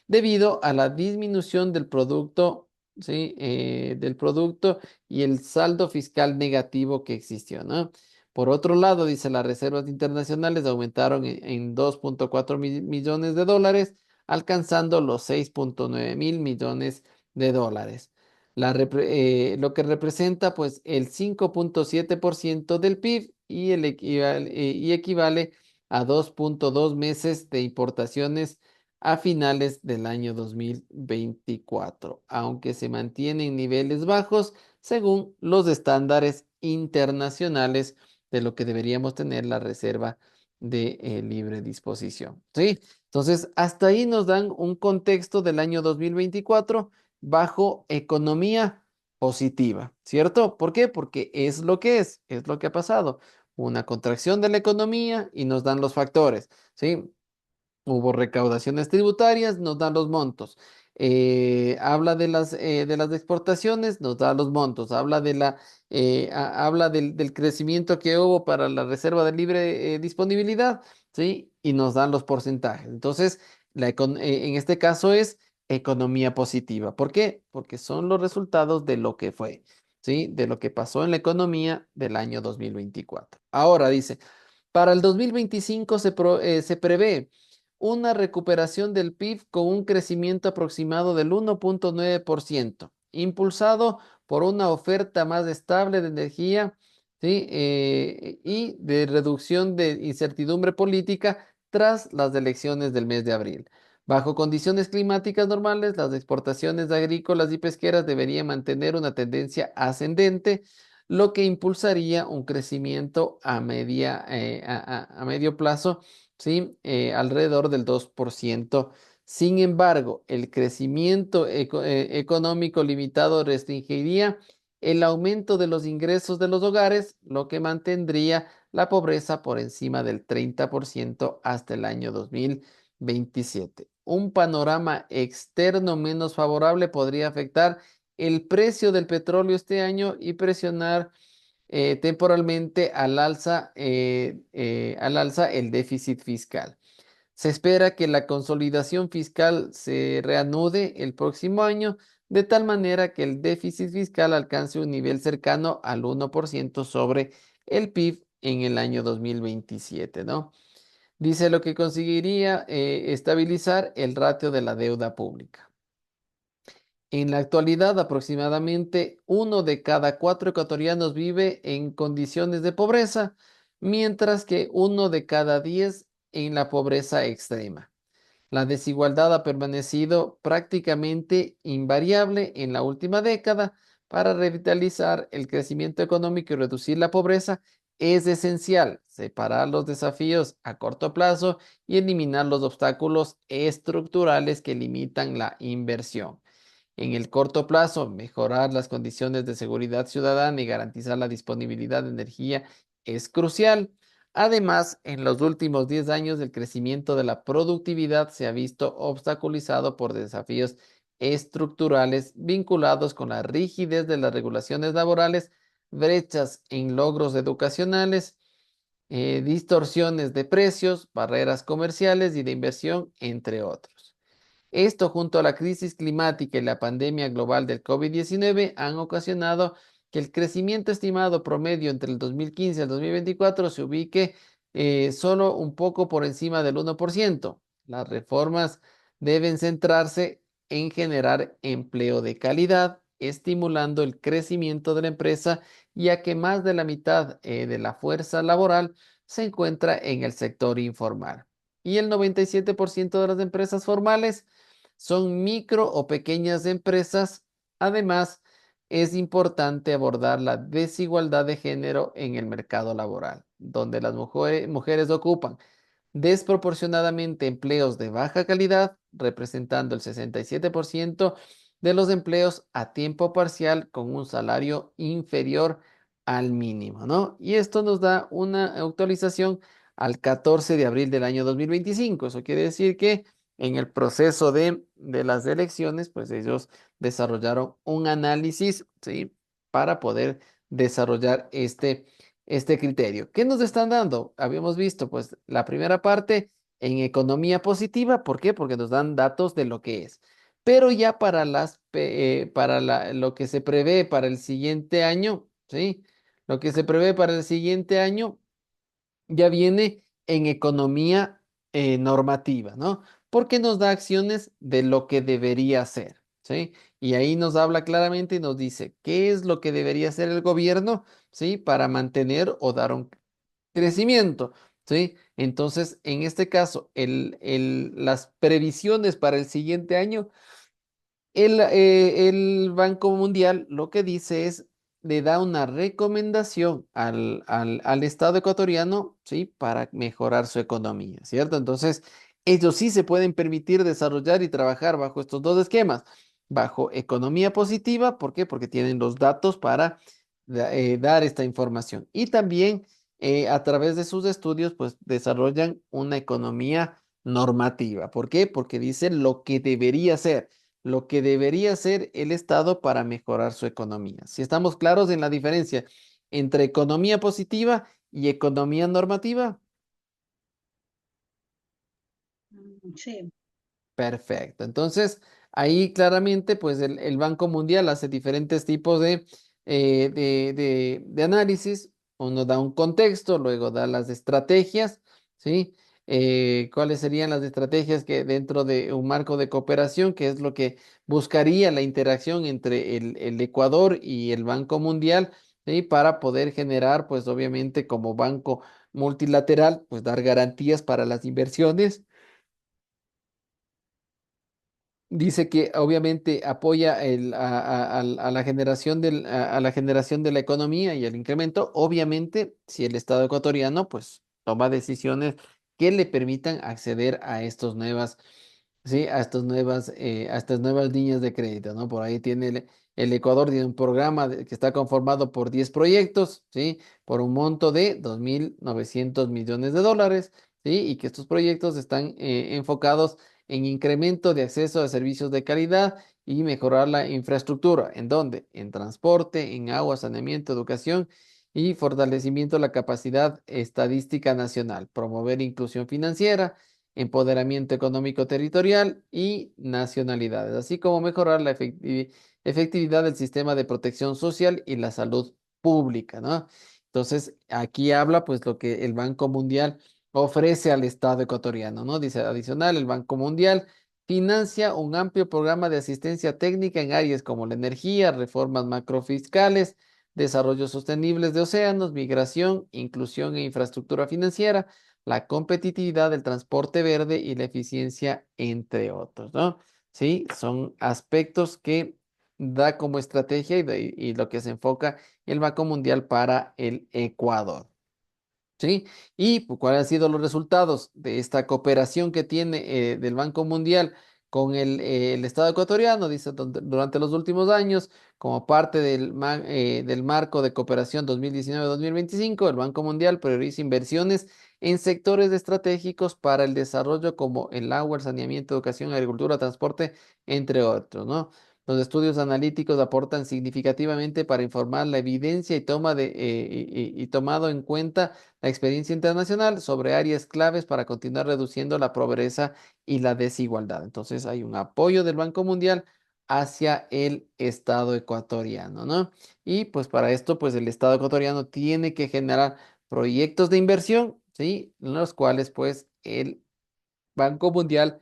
debido a la disminución del producto, ¿sí? Del producto y el saldo fiscal negativo que existió, ¿no? Por otro lado, dice, las reservas internacionales aumentaron en 2.4 millones de dólares, alcanzando los 6.9 mil millones de dólares. Lo que representa pues el 5.7% del PIB y equivale a 2.2 meses de importaciones a finales del año 2024, aunque se mantienen niveles bajos según los estándares internacionales de lo que deberíamos tener la reserva de libre disposición. ¿Sí? Entonces, hasta ahí nos dan un contexto del año 2024 bajo economía positiva, ¿cierto? ¿Por qué? Porque es lo que ha pasado. Una contracción de la economía y nos dan los factores, ¿sí? Hubo recaudaciones tributarias, nos dan los montos. Habla de las exportaciones, nos da los montos. Habla del crecimiento que hubo para la reserva de libre disponibilidad, ¿sí? Y nos dan los porcentajes. Entonces, en este caso es economía positiva. ¿Por qué? Porque son los resultados de lo que fue, ¿sí? De lo que pasó en la economía del año 2024. Ahora dice, para el 2025 se prevé una recuperación del PIB con un crecimiento aproximado del 1.9%, impulsado por una oferta más estable de energía, ¿sí? Y de reducción de incertidumbre política tras las elecciones del mes de abril. Bajo condiciones climáticas normales, las exportaciones agrícolas y pesqueras deberían mantener una tendencia ascendente, lo que impulsaría un crecimiento a medio plazo, ¿sí? Alrededor del 2%. Sin embargo, el crecimiento económico limitado restringiría el aumento de los ingresos de los hogares, lo que mantendría la pobreza por encima del 30% hasta el año 2027. Un panorama externo menos favorable podría afectar el precio del petróleo este año y presionar temporalmente al alza el déficit fiscal. Se espera que la consolidación fiscal se reanude el próximo año, de tal manera que el déficit fiscal alcance un nivel cercano al 1% sobre el PIB en el año 2027, ¿no? Dice lo que conseguiría estabilizar el ratio de la deuda pública. En la actualidad, aproximadamente 1 de cada 4 ecuatorianos vive en condiciones de pobreza, mientras que 1 de cada 10 en la pobreza extrema. La desigualdad ha permanecido prácticamente invariable en la última década. Para revitalizar el crecimiento económico y reducir la pobreza, es esencial separar los desafíos a corto plazo y eliminar los obstáculos estructurales que limitan la inversión. En el corto plazo, mejorar las condiciones de seguridad ciudadana y garantizar la disponibilidad de energía es crucial. Además, en los últimos 10 años, el crecimiento de la productividad se ha visto obstaculizado por desafíos estructurales vinculados con la rigidez de las regulaciones laborales, brechas en logros educacionales, distorsiones de precios, barreras comerciales y de inversión, entre otros. Esto, junto a la crisis climática y la pandemia global del COVID-19, han ocasionado que el crecimiento estimado promedio entre el 2015 y el 2024 se ubique solo un poco por encima del 1%. Las reformas deben centrarse en generar empleo de calidad, estimulando el crecimiento de la empresa, ya que más de la mitad de la fuerza laboral se encuentra en el sector informal. Y el 97% de las empresas formales son micro o pequeñas empresas. Además, es importante abordar la desigualdad de género en el mercado laboral, donde las mujeres ocupan desproporcionadamente empleos de baja calidad, representando el 67% de los empleos a tiempo parcial con un salario inferior al mínimo, ¿no? Y esto nos da una actualización al 14 de abril del año 2025. Eso quiere decir que en el proceso de las elecciones, pues ellos desarrollaron un análisis, ¿sí? Para poder desarrollar este criterio. ¿Qué nos están dando? Habíamos visto, pues, la primera parte en economía positiva. ¿Por qué? Porque nos dan datos de lo que es. Pero ya lo que se prevé para el siguiente año, ¿sí? Lo que se prevé para el siguiente año ya viene en economía normativa, ¿no? Porque nos da acciones de lo que debería hacer, ¿sí? Y ahí nos habla claramente y nos dice qué es lo que debería hacer el gobierno, ¿sí? Para mantener o dar un crecimiento, ¿sí? Entonces, en este caso, las previsiones para el siguiente año, el Banco Mundial lo que dice es, le da una recomendación al Estado ecuatoriano, ¿sí? Para mejorar su economía, ¿cierto? Entonces, ellos sí se pueden permitir desarrollar y trabajar bajo estos dos esquemas, bajo economía positiva. ¿Por qué? Porque tienen los datos para dar esta información. Y también a través de sus estudios, pues desarrollan una economía normativa. ¿Por qué? Porque dice lo que debería hacer el Estado para mejorar su economía. Si estamos claros en la diferencia entre economía positiva y economía normativa. Sí. Perfecto. Entonces, ahí claramente, pues el Banco Mundial hace diferentes tipos de análisis. Uno da un contexto, luego da las estrategias, ¿sí? ¿Cuáles serían las estrategias que dentro de un marco de cooperación, que es lo que buscaría la interacción entre el Ecuador y el Banco Mundial, ¿sí? Para poder generar, pues obviamente como banco multilateral, pues dar garantías para las inversiones. Dice que obviamente apoya a la generación a la generación de la economía y el incremento. Obviamente, si el Estado ecuatoriano pues toma decisiones que le permitan acceder a sí, a estas nuevas líneas de crédito, ¿no? Por ahí tiene el Ecuador tiene un programa que está conformado por 10 proyectos, ¿sí? Por un monto de 2.900 millones de dólares, ¿sí? Y que estos proyectos están enfocados en incremento de acceso a servicios de calidad y mejorar la infraestructura. ¿En dónde? En transporte, en agua, saneamiento, educación y fortalecimiento de la capacidad estadística nacional, promover inclusión financiera, empoderamiento económico territorial y nacionalidades, así como mejorar la efectividad del sistema de protección social y la salud pública, ¿no? Entonces, aquí habla pues lo que el Banco Mundial ofrece al Estado ecuatoriano, ¿no? Dice adicional, el Banco Mundial financia un amplio programa de asistencia técnica en áreas como la energía, reformas macrofiscales, desarrollo sostenibles de océanos, migración, inclusión e infraestructura financiera, la competitividad del transporte verde y la eficiencia, entre otros, ¿no? Sí, son aspectos que da como estrategia y lo que se enfoca el Banco Mundial para el Ecuador. ¿Sí? ¿Y pues, cuáles han sido los resultados de esta cooperación que tiene del Banco Mundial con el Estado ecuatoriano? Dice, durante los últimos años, como parte del marco de cooperación 2019-2025, el Banco Mundial prioriza inversiones en sectores estratégicos para el desarrollo como el agua, el saneamiento, educación, agricultura, transporte, entre otros, ¿no? Los estudios analíticos aportan significativamente para informar la evidencia y tomado en cuenta la experiencia internacional sobre áreas claves para continuar reduciendo la pobreza y la desigualdad. Entonces hay un apoyo del Banco Mundial hacia el Estado ecuatoriano, ¿no? Y pues para esto, pues el Estado ecuatoriano tiene que generar proyectos de inversión, ¿sí? En los cuales pues el Banco Mundial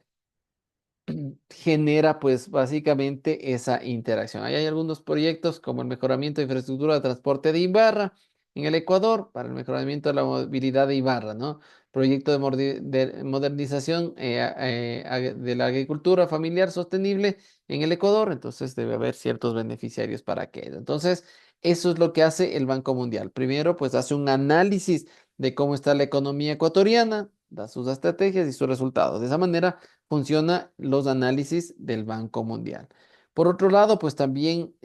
genera pues básicamente esa interacción. Ahí hay algunos proyectos como el mejoramiento de infraestructura de transporte de Ibarra en el Ecuador para el mejoramiento de la movilidad de Ibarra, ¿no? Proyecto de modernización de la agricultura familiar sostenible en el Ecuador, entonces debe haber ciertos beneficiarios para aquello. Entonces, eso es lo que hace el Banco Mundial. Primero, pues hace un análisis de cómo está la economía ecuatoriana, da sus estrategias y sus resultados. De esa manera funciona los análisis del Banco Mundial. Por otro lado, pues también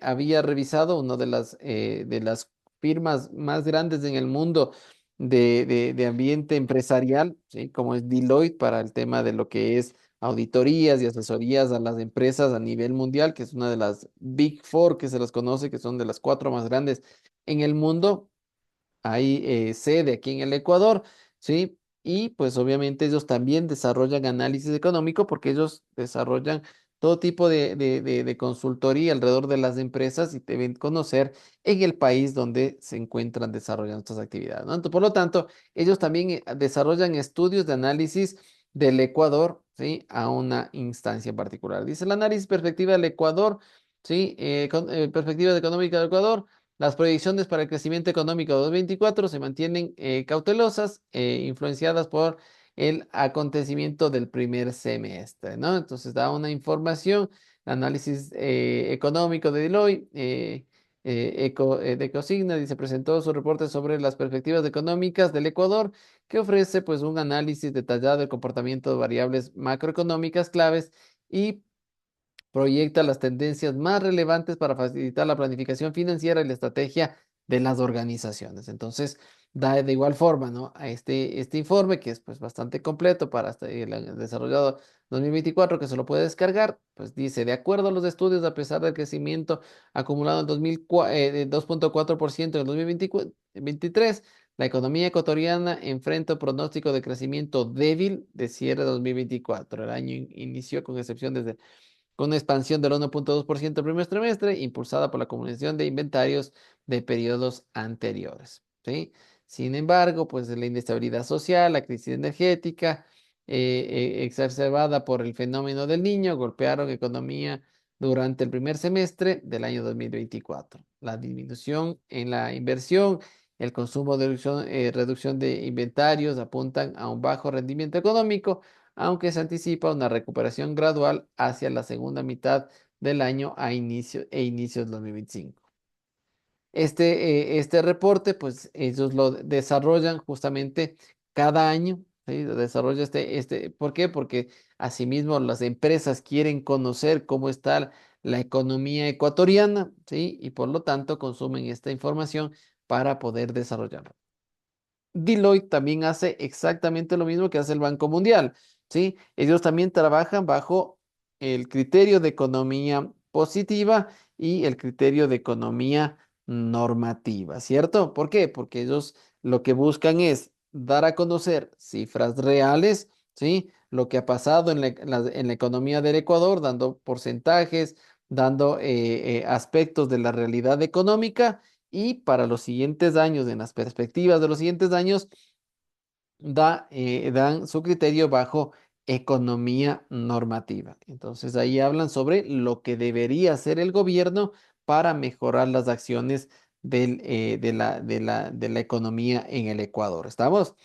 había revisado una de las firmas más grandes en el mundo de ambiente empresarial, ¿sí? Como es Deloitte para el tema de lo que es auditorías y asesorías a las empresas a nivel mundial, que es una de las Big Four que se las conoce, que son de las cuatro más grandes en el mundo. Hay sede aquí en el Ecuador, ¿sí? Y pues obviamente ellos también desarrollan análisis económico porque ellos desarrollan todo tipo de consultoría alrededor de las empresas y deben conocer en el país donde se encuentran desarrollando estas actividades, ¿no? Entonces, por lo tanto, ellos también desarrollan estudios de análisis del Ecuador, ¿sí? A una instancia en particular. Dice el análisis perspectiva del Ecuador, ¿sí? Perspectiva económica del Ecuador. Las proyecciones para el crecimiento económico de 2024 se mantienen cautelosas, influenciadas por el acontecimiento del primer semestre, ¿no? Entonces da una información, análisis económico de Deloitte, de Ecosigna, dice, presentó su reporte sobre las perspectivas económicas del Ecuador, que ofrece pues un análisis detallado del comportamiento de variables macroeconómicas claves y proyecta las tendencias más relevantes para facilitar la planificación financiera y la estrategia de las organizaciones. Entonces, da de igual forma, ¿no? A este informe, que es pues bastante completo para el año desarrollado 2024, que se lo puede descargar, pues dice, de acuerdo a los estudios, a pesar del crecimiento acumulado en 2.4% en el 2023, la economía ecuatoriana enfrenta un pronóstico de crecimiento débil de cierre de 2024. El año inició con excepción desde con una expansión del 1.2% el primer trimestre, impulsada por la acumulación de inventarios de periodos anteriores, ¿sí? Sin embargo, pues la inestabilidad social, la crisis energética, exacerbada por el fenómeno del Niño, golpearon economía durante el primer semestre del año 2024. La disminución en la inversión, el consumo de reducción de inventarios apuntan a un bajo rendimiento económico, aunque se anticipa una recuperación gradual hacia la segunda mitad del año inicios del 2025. Este reporte, pues ellos lo desarrollan justamente cada año, ¿sí? Desarrolla ¿por qué? Porque asimismo las empresas quieren conocer cómo está la economía ecuatoriana, ¿sí? Y por lo tanto consumen esta información para poder desarrollarla. Deloitte también hace exactamente lo mismo que hace el Banco Mundial, ¿sí? Ellos también trabajan bajo el criterio de economía positiva y el criterio de economía normativa, ¿cierto? ¿Por qué? Porque ellos lo que buscan es dar a conocer cifras reales, ¿sí? Lo que ha pasado en la economía del Ecuador, dando porcentajes, dando aspectos de la realidad económica y para los siguientes años, en las perspectivas de los siguientes años, dan su criterio bajo economía normativa. Entonces ahí hablan sobre lo que debería hacer el gobierno para mejorar las acciones de la economía en el Ecuador. ¿Estamos?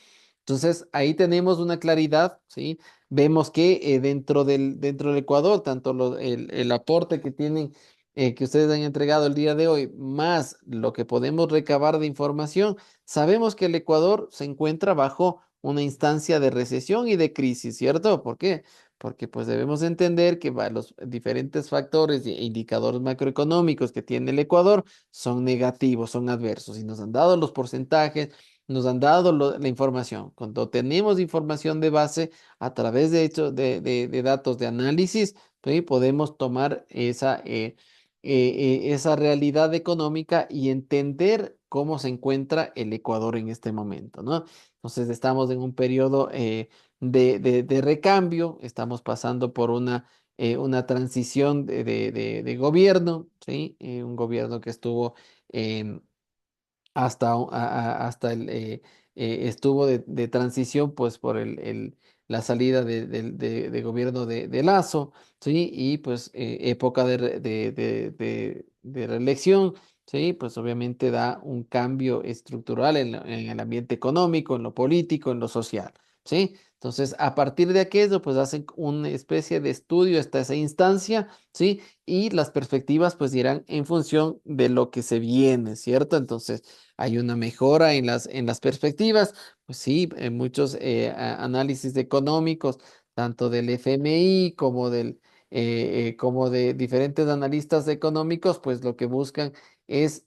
Entonces, ahí tenemos una claridad, ¿sí? Vemos que dentro del Ecuador, tanto el aporte que tienen, que ustedes han entregado el día de hoy, más lo que podemos recabar de información, sabemos que el Ecuador se encuentra bajo una instancia de recesión y de crisis, ¿cierto? ¿Por qué? Porque pues debemos entender que los diferentes factores e indicadores macroeconómicos que tiene el Ecuador son negativos, son adversos y nos han dado los porcentajes, nos han dado la información. Cuando tenemos información de base a través de datos de análisis, ¿sí? Podemos tomar esa realidad económica y entender cómo se encuentra el Ecuador en este momento, ¿no? Entonces estamos en un periodo de recambio, estamos pasando por una transición de gobierno, ¿sí? Un gobierno que estuvo em, estuvo de transición pues por la salida de gobierno de Lazo, ¿sí? Y pues época de reelección, ¿sí? Pues obviamente da un cambio estructural en el ambiente económico, en lo político, en lo social, ¿sí? Entonces, a partir de aquello, pues hacen una especie de estudio hasta esa instancia, ¿sí? Y las perspectivas pues irán en función de lo que se viene, ¿cierto? Entonces, hay una mejora en las perspectivas, pues sí, en muchos análisis económicos, tanto del FMI como de diferentes analistas económicos, pues lo que buscan es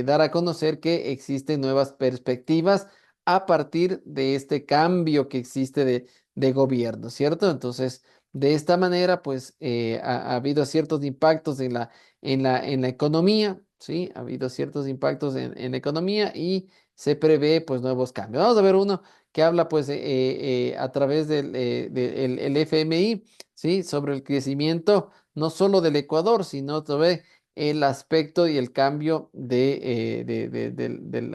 dar a conocer que existen nuevas perspectivas a partir de este cambio que existe de gobierno, ¿cierto? Entonces, de esta manera, pues ha habido ciertos impactos en la economía, ¿sí? Ha habido ciertos impactos en la economía y se prevé pues nuevos cambios. Vamos a ver uno que habla pues a través del FMI, ¿sí? Sobre el crecimiento no solo del Ecuador, sino sobre el aspecto y el cambio del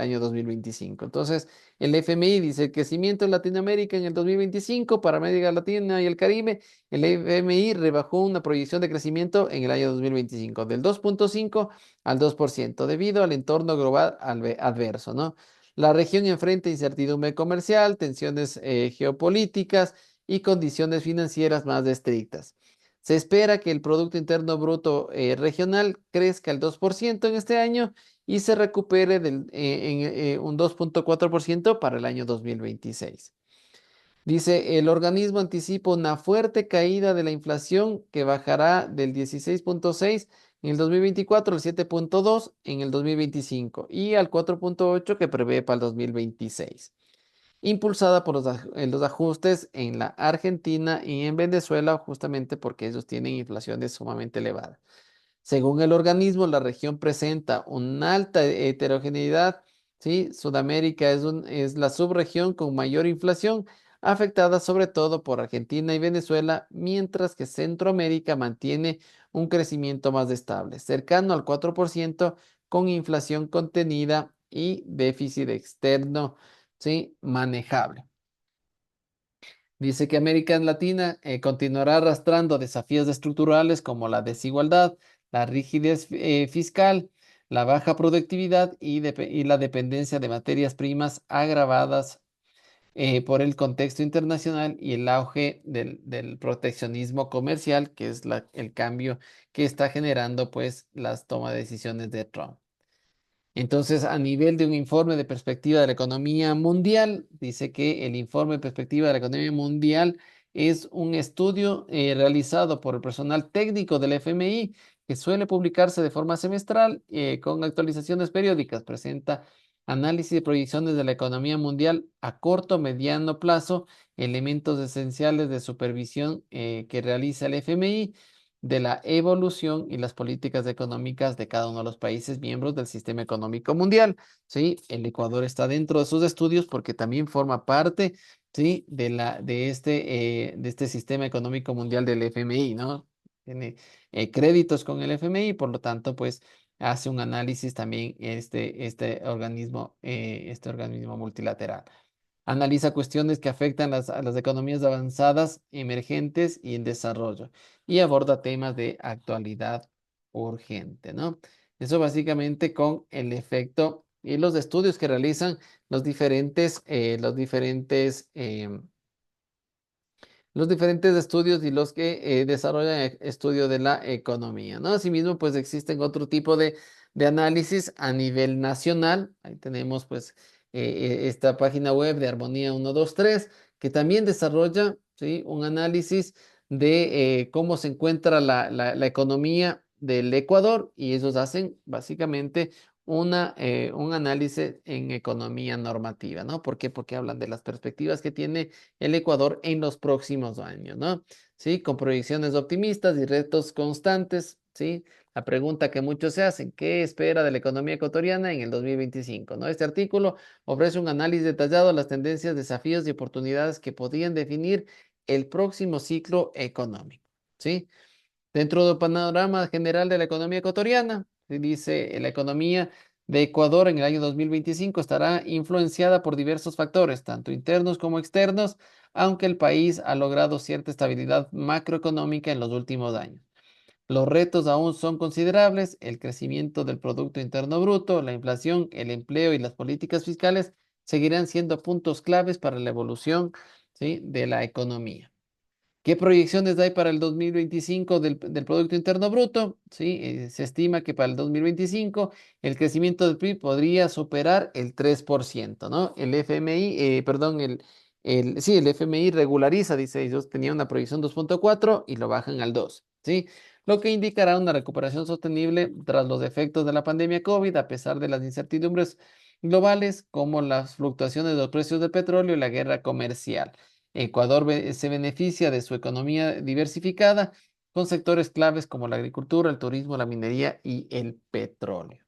año 2025. Entonces, el FMI dice el crecimiento en Latinoamérica en el 2025 para América Latina y el Caribe. El FMI rebajó una proyección de crecimiento en el año 2025 del 2,5 al 2% debido al entorno global adverso, ¿no? La región enfrenta incertidumbre comercial, tensiones geopolíticas y condiciones financieras más estrictas. Se espera que el Producto Interno Bruto regional crezca el 2% en este año y se recupere en un 2,4% para el año 2026. Dice, el organismo anticipa una fuerte caída de la inflación que bajará del 16,6 en el 2024 al 7,2 en el 2025 y al 4,8 que prevé para el 2026, impulsada por los ajustes en la Argentina y en Venezuela, justamente porque ellos tienen inflaciones sumamente elevadas. Según el organismo, la región presenta una alta heterogeneidad, ¿sí? Sudamérica es la subregión con mayor inflación, afectada sobre todo por Argentina y Venezuela, mientras que Centroamérica mantiene un crecimiento más estable, cercano al 4%, con inflación contenida y déficit externo, ¿sí? Manejable. Dice que América Latina continuará arrastrando desafíos estructurales como la desigualdad, la rigidez fiscal, la baja productividad y la dependencia de materias primas agravadas por el contexto internacional y el auge del proteccionismo comercial, que es el cambio que está generando pues las tomas de decisiones de Trump. Entonces, a nivel de un informe de perspectiva de la economía mundial, dice que el informe de perspectiva de la economía mundial es un estudio realizado por el personal técnico del FMI que suele publicarse de forma semestral con actualizaciones periódicas. Presenta análisis y proyecciones de la economía mundial a corto, mediano plazo, elementos esenciales de supervisión que realiza el FMI de la evolución y las políticas económicas de cada uno de los países miembros del sistema económico mundial. ¿Sí? El Ecuador está dentro de sus estudios porque también forma parte, ¿sí? de este sistema económico mundial del FMI, ¿no? Tiene créditos con el FMI, por lo tanto, pues hace un análisis también este organismo multilateral. Analiza cuestiones que afectan a las economías avanzadas, emergentes y en desarrollo, y aborda temas de actualidad urgente, ¿no? Eso básicamente con el efecto y los estudios que realizan los diferentes estudios y los que desarrollan estudio de la economía, ¿no? Asimismo, pues existen otro tipo de análisis a nivel nacional. Ahí tenemos, pues, esta página web de Armonía 123, que también desarrolla, ¿sí? Un análisis de cómo se encuentra la economía del Ecuador, y ellos hacen básicamente un análisis en economía normativa, ¿no? ¿Por qué? Porque hablan de las perspectivas que tiene el Ecuador en los próximos años, ¿no? Sí, con proyecciones optimistas y retos constantes, ¿sí? La pregunta que muchos se hacen, ¿qué espera de la economía ecuatoriana en el 2025? ¿No? Este artículo ofrece un análisis detallado de las tendencias, desafíos y oportunidades que podrían definir el próximo ciclo económico, ¿sí? Dentro del panorama general de la economía ecuatoriana, se dice la economía de Ecuador en el año 2025 estará influenciada por diversos factores, tanto internos como externos, aunque el país ha logrado cierta estabilidad macroeconómica en los últimos años. Los retos aún son considerables: el crecimiento del Producto Interno Bruto, la inflación, el empleo y las políticas fiscales seguirán siendo puntos claves para la evolución, ¿sí? de la economía. ¿Qué proyecciones hay para el 2025 del Producto Interno Bruto? ¿Sí? Se estima que para el 2025 el crecimiento del PIB podría superar el 3%, ¿no? El FMI, perdón, sí, el FMI regulariza, dice, ellos tenían una proyección 2,4 y lo bajan al 2, ¿sí? Lo que indicará una recuperación sostenible tras los efectos de la pandemia COVID, a pesar de las incertidumbres globales como las fluctuaciones de los precios del petróleo y la guerra comercial. Ecuador se beneficia de su economía diversificada con sectores claves como la agricultura, el turismo, la minería y el petróleo.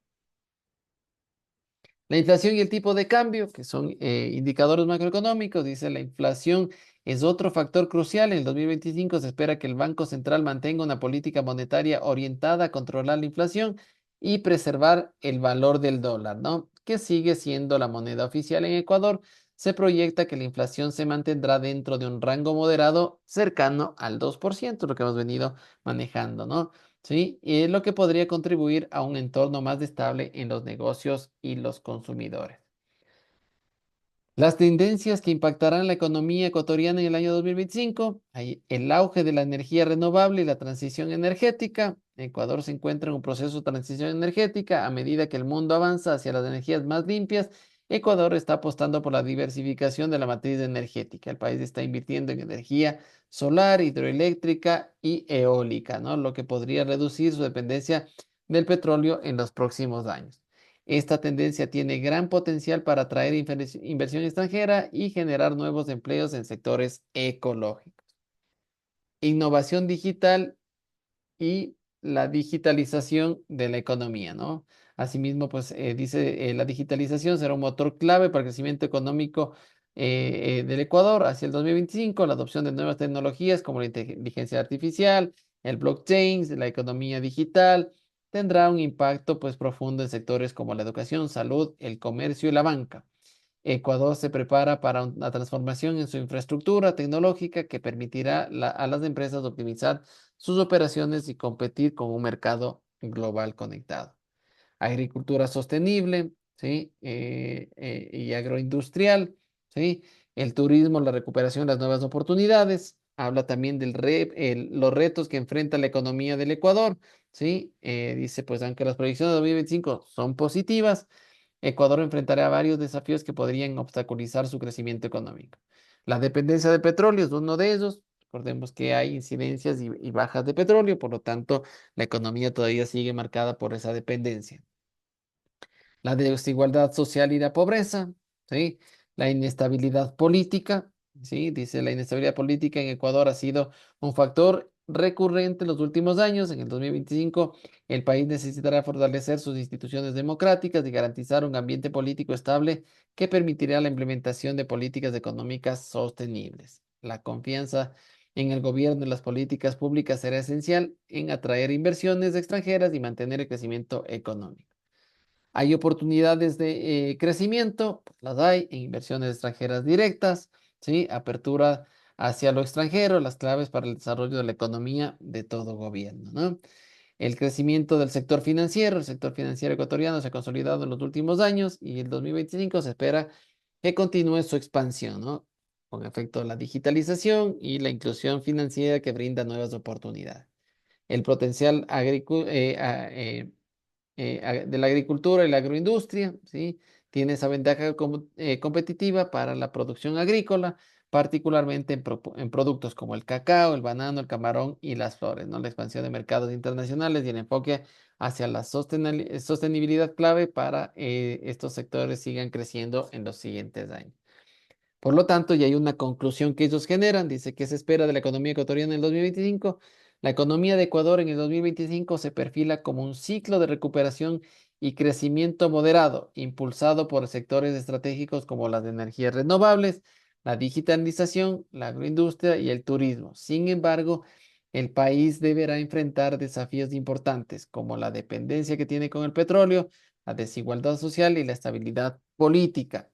La inflación y el tipo de cambio, que son indicadores macroeconómicos, dice la inflación es otro factor crucial. En el 2025 se espera que el Banco Central mantenga una política monetaria orientada a controlar la inflación y preservar el valor del dólar, ¿no? Que sigue siendo la moneda oficial en Ecuador. Se proyecta que la inflación se mantendrá dentro de un rango moderado cercano al 2%, lo que hemos venido manejando, ¿no? ¿Sí? Y es lo que podría contribuir a un entorno más estable en los negocios y los consumidores. Las tendencias que impactarán la economía ecuatoriana en el año 2025, hay el auge de la energía renovable y la transición energética. Ecuador se encuentra en un proceso de transición energética. A medida que el mundo avanza hacia las energías más limpias, Ecuador está apostando por la diversificación de la matriz energética. El país está invirtiendo en energía solar, hidroeléctrica y eólica, ¿no? Lo que podría reducir su dependencia del petróleo en los próximos años. Esta tendencia tiene gran potencial para atraer inversión extranjera y generar nuevos empleos en sectores ecológicos. Innovación digital y la digitalización de la economía, ¿no? Asimismo, pues dice, la digitalización será un motor clave para el crecimiento económico del Ecuador hacia el 2025. La adopción de nuevas tecnologías como la inteligencia artificial, el blockchain, la economía digital, tendrá un impacto pues profundo en sectores como la educación, salud, el comercio y la banca. Ecuador se prepara para una transformación en su infraestructura tecnológica que permitirá a las empresas optimizar sus operaciones y competir con un mercado global conectado. Agricultura sostenible, ¿sí? Y agroindustrial, ¿sí? El turismo, la recuperación, las nuevas oportunidades. Habla también los retos que enfrenta la economía del Ecuador, ¿sí? Dice, pues aunque las proyecciones de 2025 son positivas, Ecuador enfrentará varios desafíos que podrían obstaculizar su crecimiento económico. La dependencia de petróleo es uno de ellos. Recordemos que hay incidencias y bajas de petróleo, por lo tanto, la economía todavía sigue marcada por esa dependencia. La desigualdad social y la pobreza, ¿sí? La inestabilidad política, ¿sí? Dice, la inestabilidad política en Ecuador ha sido un factor recurrente en los últimos años. En el 2025, el país necesitará fortalecer sus instituciones democráticas y garantizar un ambiente político estable que permitirá la implementación de políticas económicas sostenibles. La confianza en el gobierno y las políticas públicas será esencial en atraer inversiones extranjeras y mantener el crecimiento económico. Hay oportunidades de crecimiento, pues las hay en inversiones extranjeras directas, ¿sí? Apertura hacia lo extranjero, las claves para el desarrollo de la economía de todo gobierno, ¿no? El crecimiento del sector financiero ecuatoriano se ha consolidado en los últimos años y el 2025 se espera que continúe su expansión, ¿no? Con efecto de la digitalización y la inclusión financiera que brinda nuevas oportunidades. El potencial de la agricultura y la agroindustria, ¿sí? Tiene esa ventaja competitiva para la producción agrícola, particularmente en productos como el cacao, el banano, el camarón y las flores, ¿no? La expansión de mercados internacionales y el enfoque hacia la sostenibilidad clave para estos sectores sigan creciendo en los siguientes años. Por lo tanto, ya hay una conclusión que ellos generan. Dice que se espera de la economía ecuatoriana en el 2025. La economía de Ecuador en el 2025 se perfila como un ciclo de recuperación y crecimiento moderado, impulsado por sectores estratégicos como las de energías renovables, la digitalización, la agroindustria y el turismo. Sin embargo, el país deberá enfrentar desafíos importantes como la dependencia que tiene con el petróleo, la desigualdad social y la estabilidad política.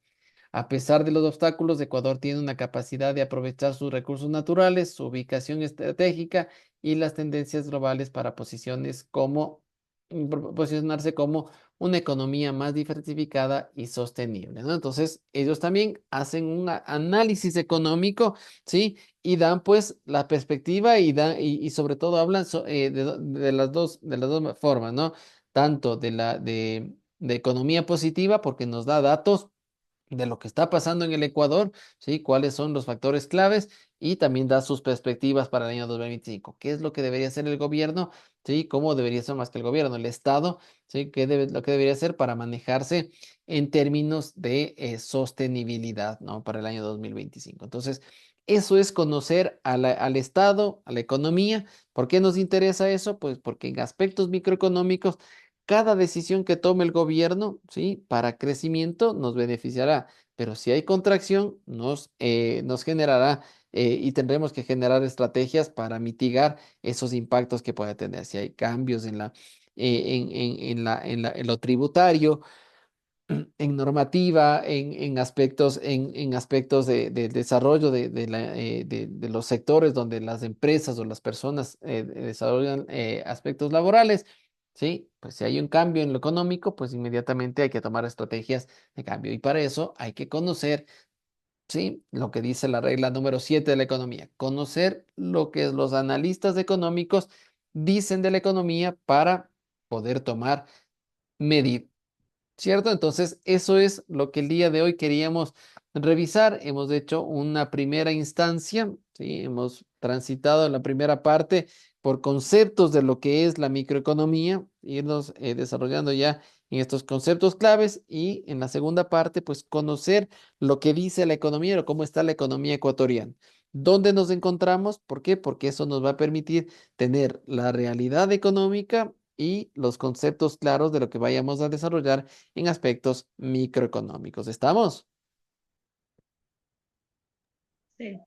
A pesar de los obstáculos, Ecuador tiene una capacidad de aprovechar sus recursos naturales, su ubicación estratégica y las tendencias globales para posicionarse como una economía más diversificada y sostenible, ¿no? Entonces, ellos también hacen un análisis económico, ¿sí? Y dan pues la perspectiva y sobre todo hablan de las dos formas, ¿no? Tanto de economía positiva, porque nos da datos de lo que está pasando en el Ecuador, ¿sí? Cuáles son los factores claves y también da sus perspectivas para el año 2025. ¿Qué es lo que debería hacer el gobierno? ¿Sí? ¿Cómo debería ser más que el gobierno? El Estado, ¿sí? Lo que debería hacer para manejarse en términos de sostenibilidad, ¿no? Para el año 2025. Entonces, eso es conocer al Estado, a la economía. ¿Por qué nos interesa eso? Pues porque en aspectos microeconómicos cada decisión que tome el gobierno, ¿sí? Para crecimiento nos beneficiará, pero si hay contracción, nos generará y tendremos que generar estrategias para mitigar esos impactos que pueda tener. Si hay cambios en lo tributario, en normativa, en aspectos del desarrollo de los sectores donde las empresas o las personas desarrollan aspectos laborales, ¿sí? Pues si hay un cambio en lo económico, pues inmediatamente hay que tomar estrategias de cambio. Y para eso hay que conocer, ¿sí? Lo que dice la regla número 7 de la economía, conocer lo que los analistas económicos dicen de la economía para poder tomar medidas. ¿Cierto? Entonces, eso es lo que el día de hoy queríamos revisar. Hemos hecho una primera instancia, ¿sí? Hemos transitado la primera parte por conceptos de lo que es la microeconomía, irnos desarrollando ya en estos conceptos claves y en la segunda parte, pues conocer lo que dice la economía o cómo está la economía ecuatoriana. ¿Dónde nos encontramos? ¿Por qué? Porque eso nos va a permitir tener la realidad económica y los conceptos claros de lo que vayamos a desarrollar en aspectos microeconómicos. ¿Estamos? Sí.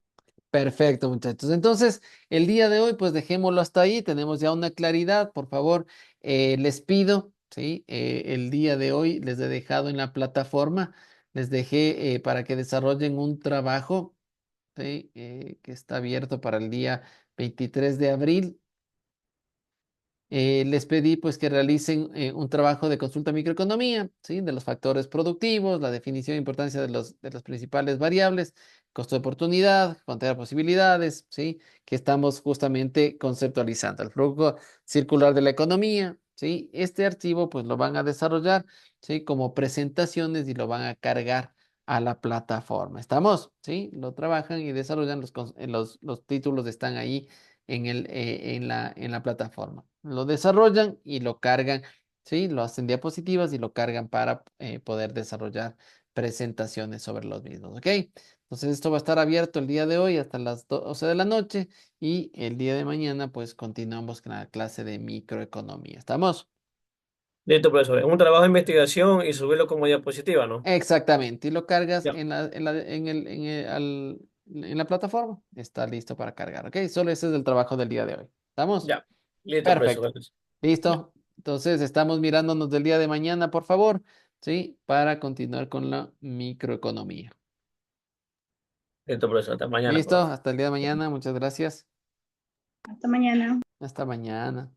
Perfecto, muchachos. Entonces, el día de hoy, pues dejémoslo hasta ahí. Tenemos ya una claridad. Por favor, les pido, ¿sí? El día de hoy les he dejado en la plataforma, les dejé para que desarrollen un trabajo, ¿sí? Que está abierto para el día 23 de abril. Les pedí pues que realicen un trabajo de consulta microeconomía, ¿sí? De los factores productivos, la definición e importancia de las principales variables, costo de oportunidad, cuantía de posibilidades, ¿sí? Que estamos justamente conceptualizando. El flujo circular de la economía, ¿sí? Este archivo pues lo van a desarrollar, ¿sí? Como presentaciones y lo van a cargar a la plataforma. ¿Estamos? ¿Sí? Lo trabajan y desarrollan, los títulos están ahí en la plataforma. Lo desarrollan y lo cargan, ¿sí? Lo hacen diapositivas y lo cargan para poder desarrollar presentaciones sobre los mismos, ¿ok? Entonces esto va a estar abierto el día de hoy hasta las 12 de la noche y el día de mañana pues continuamos con la clase de microeconomía. ¿Estamos? Listo, profesor. Es un trabajo de investigación y subirlo como diapositiva, ¿no? Exactamente, y lo cargas Ya, en la plataforma. Está listo para cargar, ¿ok? Solo ese es el trabajo del día de hoy. ¿Estamos? ya. Listo, Perfecto. profesor. Gracias. Ya. Listo. Entonces estamos mirándonos del día de mañana, por favor, ¿sí? Para continuar con la microeconomía. Listo, profesor. Hasta mañana, Listo, pues. hasta el día de mañana. Muchas gracias. Hasta mañana. Hasta mañana.